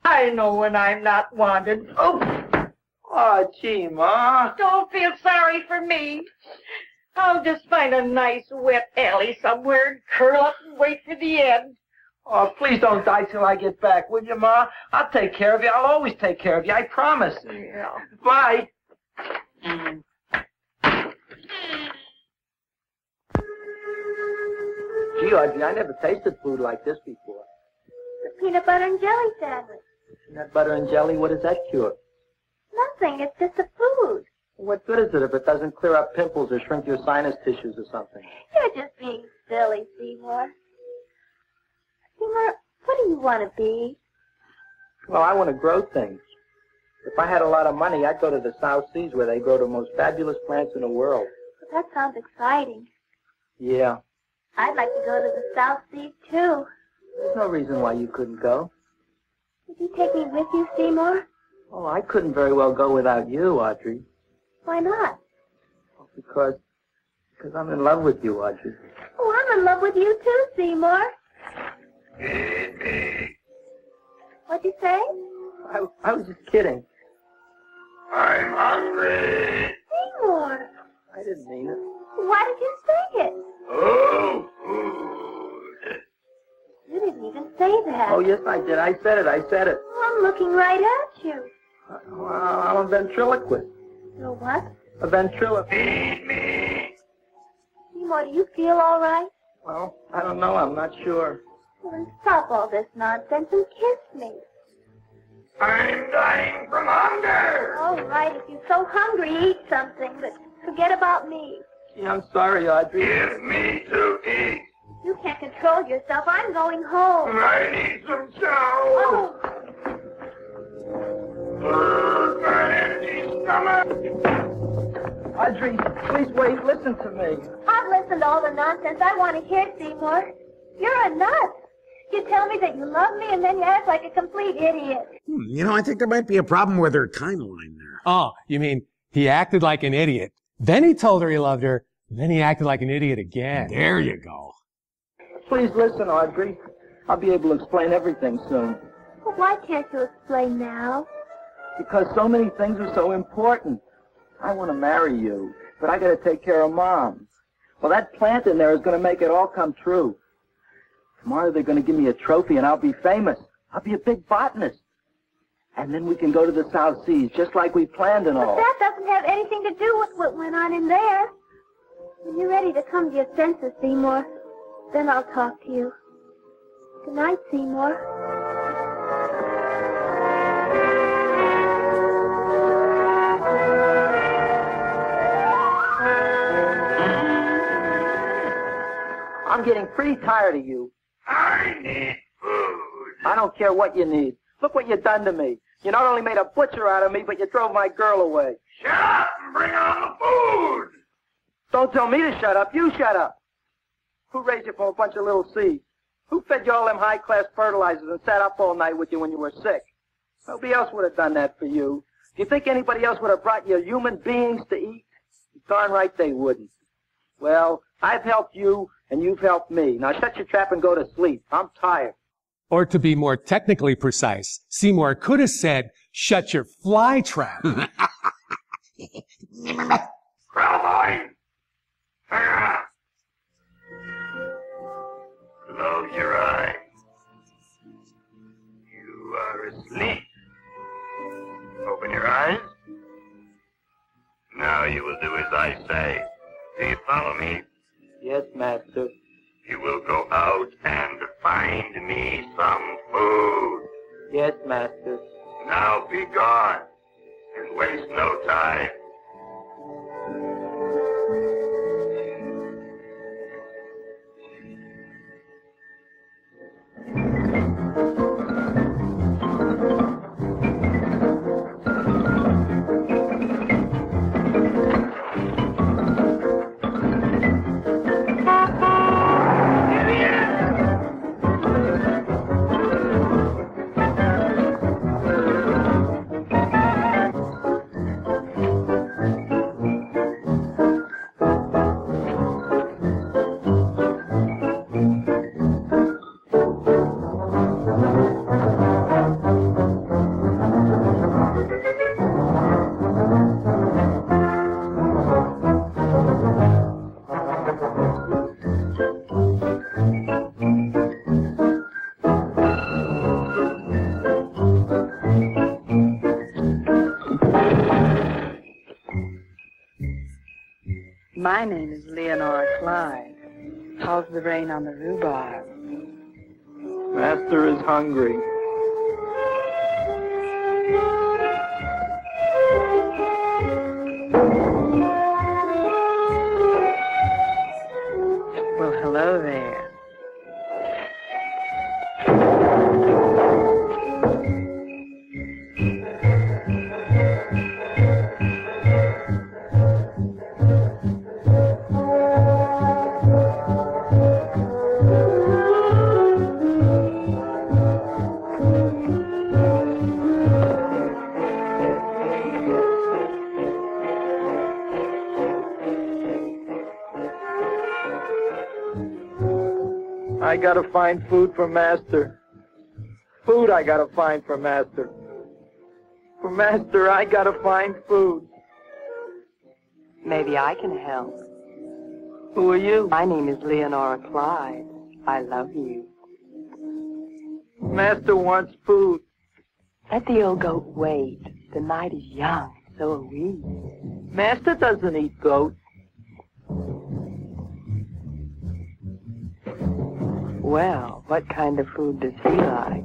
I know when I'm not wanted. Oh, gee, Ma. Don't feel sorry for me. I'll just find a nice wet alley somewhere and curl up and wait for the end. Oh, please don't die till I get back, will you, Ma? I'll take care of you. I'll always take care of you. I promise. Yeah. Bye. Gee, Audrey, I never tasted food like this before. The peanut butter and jelly sandwich. Peanut butter and jelly, what does that cure? Nothing, it's just a food. What good is it if it doesn't clear up pimples or shrink your sinus tissues or something? You're just being silly, Seymour. Seymour, what do you want to be? Well, I want to grow things. If I had a lot of money, I'd go to the South Seas where they grow the most fabulous plants in the world. But that sounds exciting. Yeah. I'd like to go to the South Seas, too. There's no reason why you couldn't go. Would you take me with you, Seymour? Oh, I couldn't very well go without you, Audrey. Why not? Because I'm in love with you, Audrey. Oh, I'm in love with you, too, Seymour. What'd you say? I was just kidding. I'm hungry. Seymour. I didn't mean it. Why did you say it? Oh, food. You didn't even say that. Oh, yes, I did. I said it. Oh, I'm looking right at you. Well, I'm a ventriloquist. You're what? A ventriloquist. Feed me. Seymour, do you feel all right? Well, I don't know. I'm not sure. Well, then stop all this nonsense and kiss me. I'm dying from hunger. All right, if you're so hungry, eat something, but forget about me. Gee, I'm sorry, Audrey. Give me to eat. You can't control yourself. I'm going home. I need some chow. Oh. My empty stomach. Audrey, please wait. Listen to me. I've listened to all the nonsense I want to hear, Seymour. You're a nut. You tell me that you love me, and then you act like a complete idiot. You know, I think there might be a problem with her timeline there. Oh, you mean he acted like an idiot. Then he told her he loved her. Then he acted like an idiot again. There you go. Please listen, Audrey. I'll be able to explain everything soon. Well, why can't you explain now? Because so many things are so important. I want to marry you, but I got to take care of Mom. Well, that plant in there is going to make it all come true. Tomorrow they're going to give me a trophy and I'll be famous. I'll be a big botanist. And then we can go to the South Seas, just like we planned and all. But that doesn't have anything to do with what went on in there. When you're ready to come to your senses, Seymour, then I'll talk to you. Good night, Seymour. I'm getting pretty tired of you. I need food. I don't care what you need. Look what you've done to me. You not only made a butcher out of me, but you drove my girl away. Shut up and bring on the food. Don't tell me to shut up. You shut up. Who raised you from a bunch of little seeds? Who fed you all them high-class fertilizers and sat up all night with you when you were sick? Nobody else would have done that for you. Do you think anybody else would have brought you human beings to eat? Darn right they wouldn't. Well, I've helped you, and you've helped me. Now shut your trap and go to sleep. I'm tired. Or to be more technically precise, Seymour could have said, shut your fly trap. Caroline. Close your eyes. You are asleep. Open your eyes. Now you will do as I say. Do you follow me? Yes, master. You will go out and find me some food. Yes, master. Now be gone and waste no time. My name is Leonora Clyde. How's the rain on the rhubarb? Master is hungry. Well, hello there. I gotta find food for Master. Food I gotta find for Master. For Master, I gotta find food. Maybe I can help. Who are you? My name is Leonora Clyde. I love you. Master wants food. Let the old goat wait. The night is young, so are we. Master doesn't eat goat. Well, what kind of food does he like?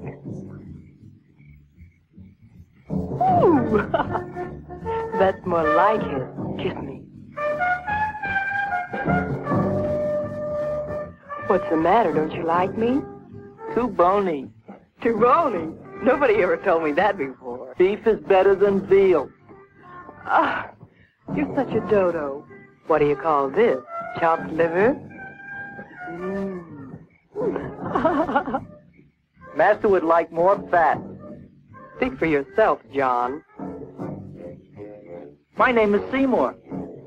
Ooh! That's more like it. Kiss me. What's the matter? Don't you like me? Too bony. Too bony? Nobody ever told me that before. Beef is better than veal. Ah, you're such a dodo. What do you call this? Chopped liver? Master would like more fat. Speak for yourself, John. My name is Seymour.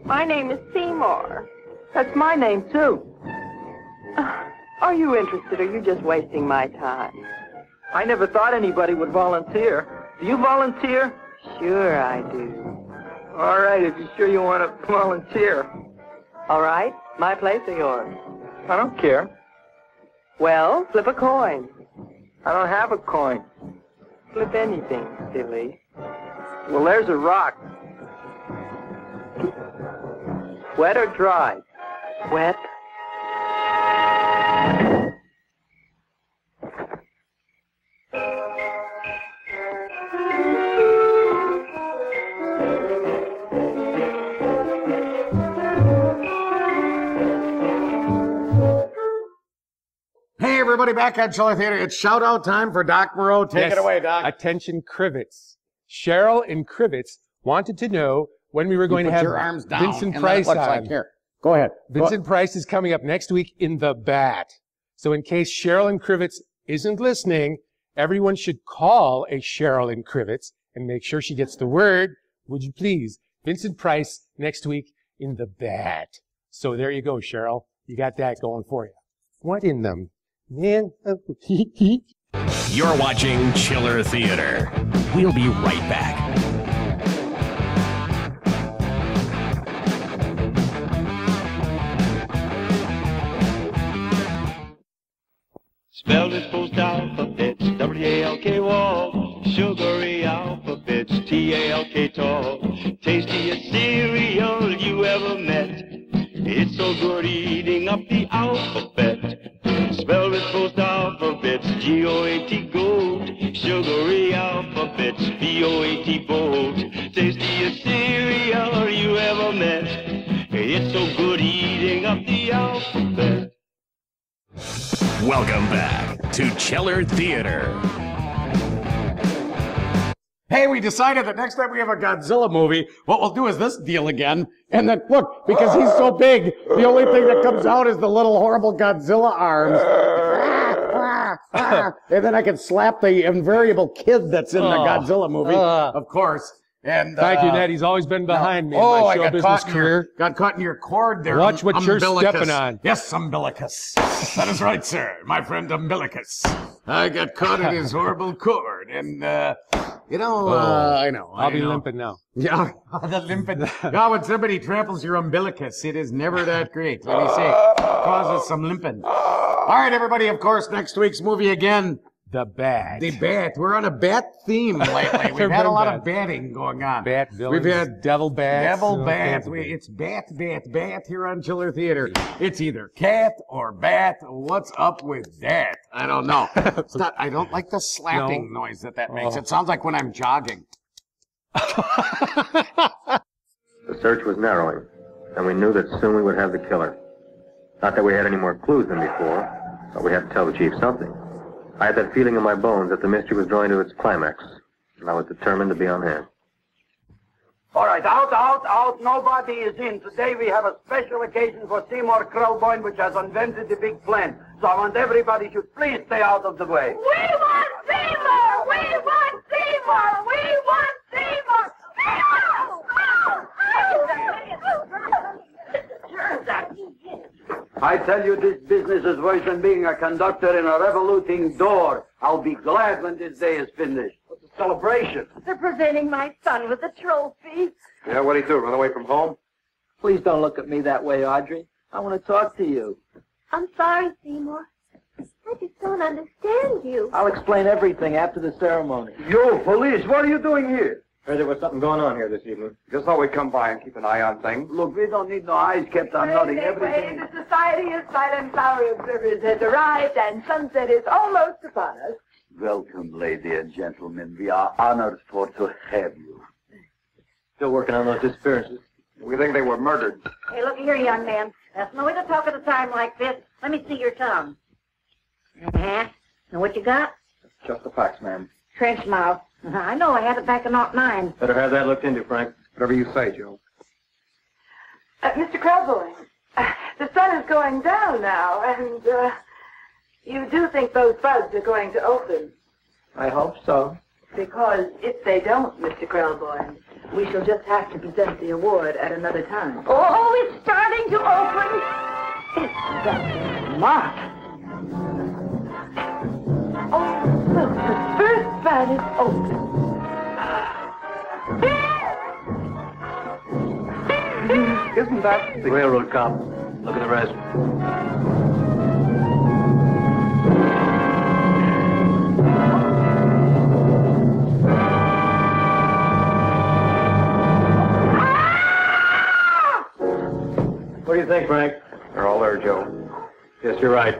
My name is Seymour. That's my name, too. Are you interested, or are you just wasting my time? I never thought anybody would volunteer. Do you volunteer? Sure I do. All right, if you're sure you want to volunteer. All right, my place or yours? I don't care. Well, flip a coin. I don't have a coin. Flip anything, silly. Well, there's a rock. Wet or dry? Wet. Hey, everybody, back at Chiller Theater. It's shout-out time for Doc Moreau. Take it away, Doc. Attention, Crivets. Cheryl and Crivets wanted to know when we were going to have your arms down, Vincent and Price then it looks on. like here. Go ahead. Vincent Price is coming up next week in The Bat. So in case Cheryl and Crivets isn't listening, everyone should call a Cheryl and Crivets and make sure she gets the word. Would you please? Vincent Price next week in The Bat. So there you go, Cheryl. You got that going for you. What in them? Man. You're watching Chiller Theater. We'll be right back. Spelled its post alphabets, W-A-L-K walk. Sugary alphabets, T-A-L-K tall. Tastiest cereal you ever met. It's so good eating up the alphabet. Spelled its post alphabets, G-O-A-T goat. Sugary alphabets, B-O-A-T boat. Tastiest cereal you ever met. It's so good eating up the alphabet. Welcome back to Chiller Theater. Hey, we decided that next time we have a Godzilla movie, what we'll do is this deal again. And then, look, because he's so big, the only thing that comes out is the little horrible Godzilla arms. And then I can slap the invariable kid that's in the Godzilla movie, of course. And thank you, Ned. He's always been behind me in I my show got business career. Got caught in your cord there. Watch what you're umbilicus. stepping on. Yes, umbilicus. That is right, sir. My friend umbilicus. I got caught in his horrible cord, and I know. I'll be limping now. Yeah, the limping. Yeah, when somebody tramples your umbilicus, it is never that great. What do you say? Causes some limping. All right, everybody. Of course, next week's movie again. The Bat. The Bat. We're on a bat theme lately. We've had a lot of batting going on. Bat villains. We've had devil bats. Devil bat. It's bat here on Chiller Theater. It's either cat or bat. What's up with that? I don't know. It's not, I don't like the slapping noise that makes. It sounds like when I'm jogging. The search was narrowing, and we knew that soon we would have the killer. Not that we had any more clues than before, but we had to tell the chief something. I had that feeling in my bones that the mystery was drawing to its climax, and I was determined to be on hand. All right, out. Nobody is in. Today we have a special occasion for Seymour Krelboyne, which has invented the big plan. So I want everybody should please stay out of the way. We want Seymour! We want Seymour! We want Seymour! I tell you, this business is worse than being a conductor in a revoluting door. I'll be glad when this day is finished. What's the celebration? They're presenting my son with a trophy. Yeah, what'd he do, run away from home? Please don't look at me that way, Audrey. I want to talk to you. I'm sorry, Seymour. I just don't understand you. I'll explain everything after the ceremony. You, police, what are you doing here? Heard there was something going on here this evening. Just thought we'd come by and keep an eye on things. Look, we don't need no eyes kept on nothing. Everything. The Society of Silent Flower Observers has arrived, and sunset is almost upon us. Welcome, lady and gentlemen. We are honored for to have you. Still working on those disappearances. We think they were murdered. Hey, look here, young man. That's no way to talk at a time like this. Let me see your tongue. Uh-huh. Now what you got? Just the facts, ma'am. Trench mouth. I know, I had it back in '09. Better have that looked into, Frank. Whatever you say, Joe. Mr. Krelboyne, the sun is going down now, and you do think those buds are going to open? I hope so. Because if they don't, Mr. Krelboyne, we shall just have to present the award at another time. Oh, it's starting to open. It's that smart. Oh, look, the first bud is open. Isn't that the railroad cop? Look at the rest. What do you think, Frank? They're all there, Joe. Yes, you're right.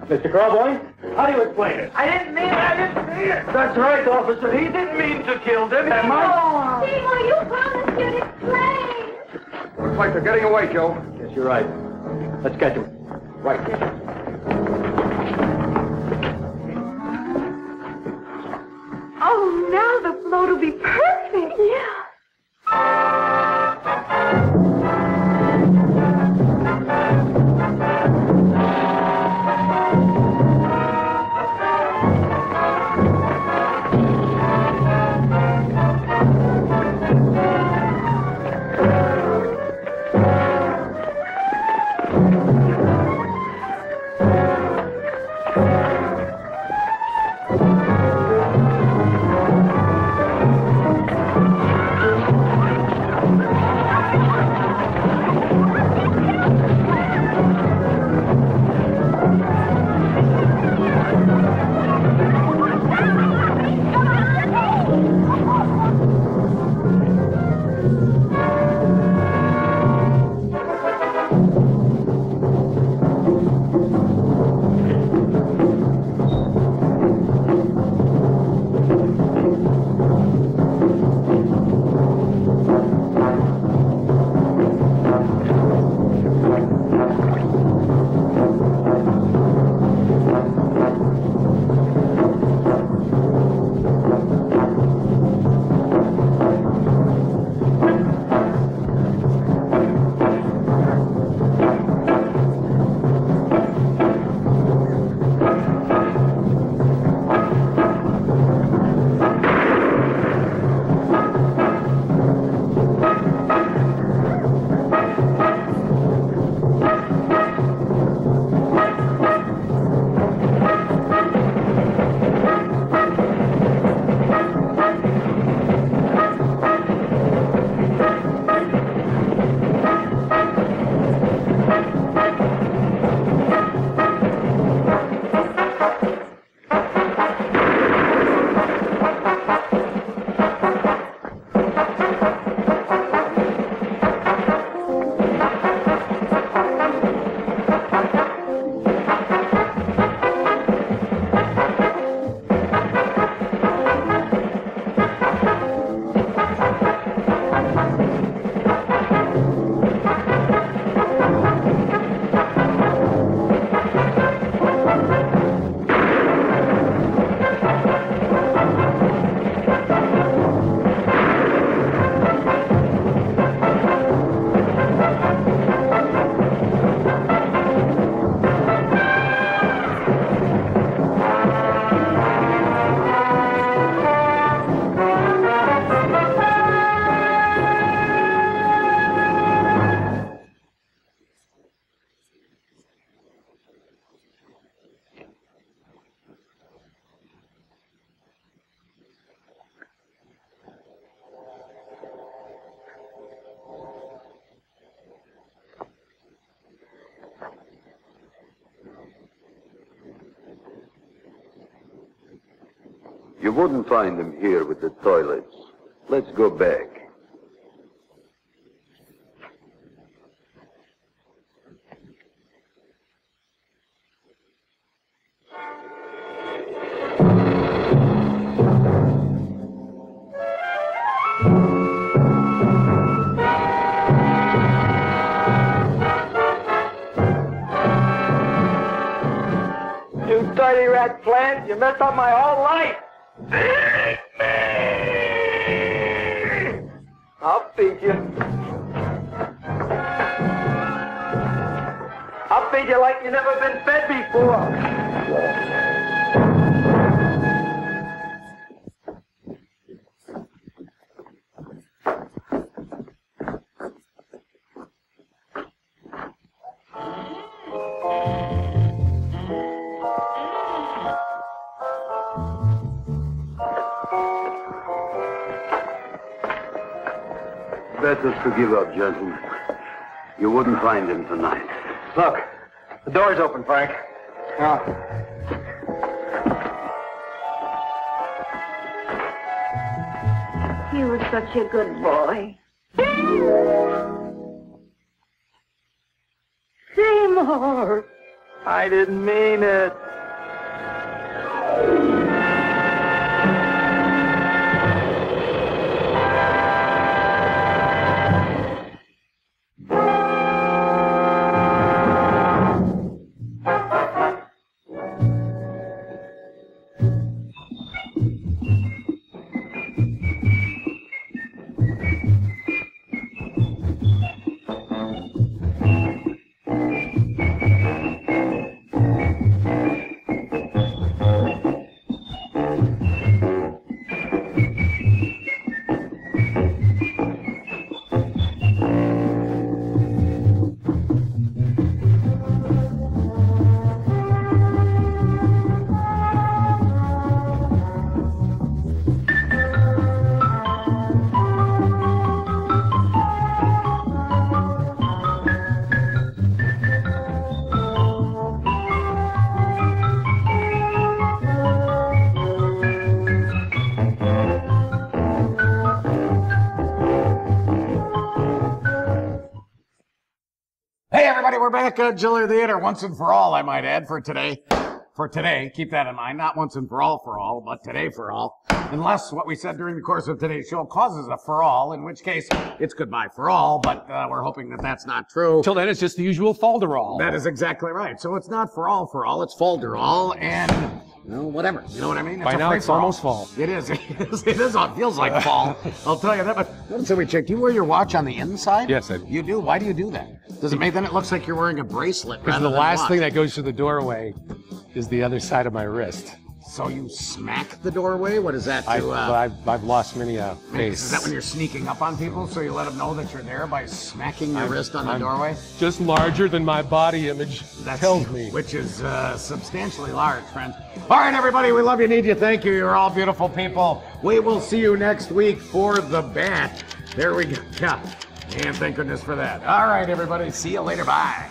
Mr. Krelboyne, how do you explain it? I didn't mean it. That's right, officer. He didn't mean to kill them. Seymour, you promised you'd explain. Looks like they're getting away, Joe. Yes, you're right. Let's catch them. Right. Oh, now the float will be perfect. Yeah. You wouldn't find him here with the toilets. Let's go back. You dirty rat plant, you messed up my whole life. I'll feed you. I'll feed you like you've never been fed before. Better to give up, gentlemen. You wouldn't find him tonight. Look, the door's open, Frank. Now, He was such a good boy. Seymour! I didn't mean it. Hey, everybody, we're back at Chiller Theater once and for all, I might add, for today. For today, keep that in mind. Not once and for all, but today for all. Unless what we said during the course of today's show causes a for all, in which case it's goodbye for all, but we're hoping that that's not true. Till then, it's just the usual falderall. That is exactly right. So it's not for all, it's falderall, and... well, whatever. You know what I mean? By now, it's almost fall. It is. It is. It feels like fall. I'll tell you that. But notice that we checked. Do you wear your watch on the inside? Yes, I do. You do? Why do you do that? Does it make then it looks like you're wearing a bracelet? Because the last thing that goes through the doorway is the other side of my wrist. So you smack the doorway? What is that? I've lost many a face. Is that when you're sneaking up on people so you let them know that you're there by smacking your wrist on the doorway? Just larger than my body image tells me. Which is substantially large, friends. All right, everybody, we love you, need you, thank you. You're all beautiful people. We will see you next week for the bat. There we go. Yeah. And thank goodness for that. All right, everybody. See you later. Bye.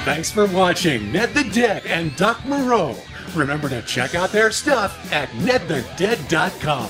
Thanks for watching Ned the Dead and Doc Moreau. Remember to check out their stuff at nedthedead.com.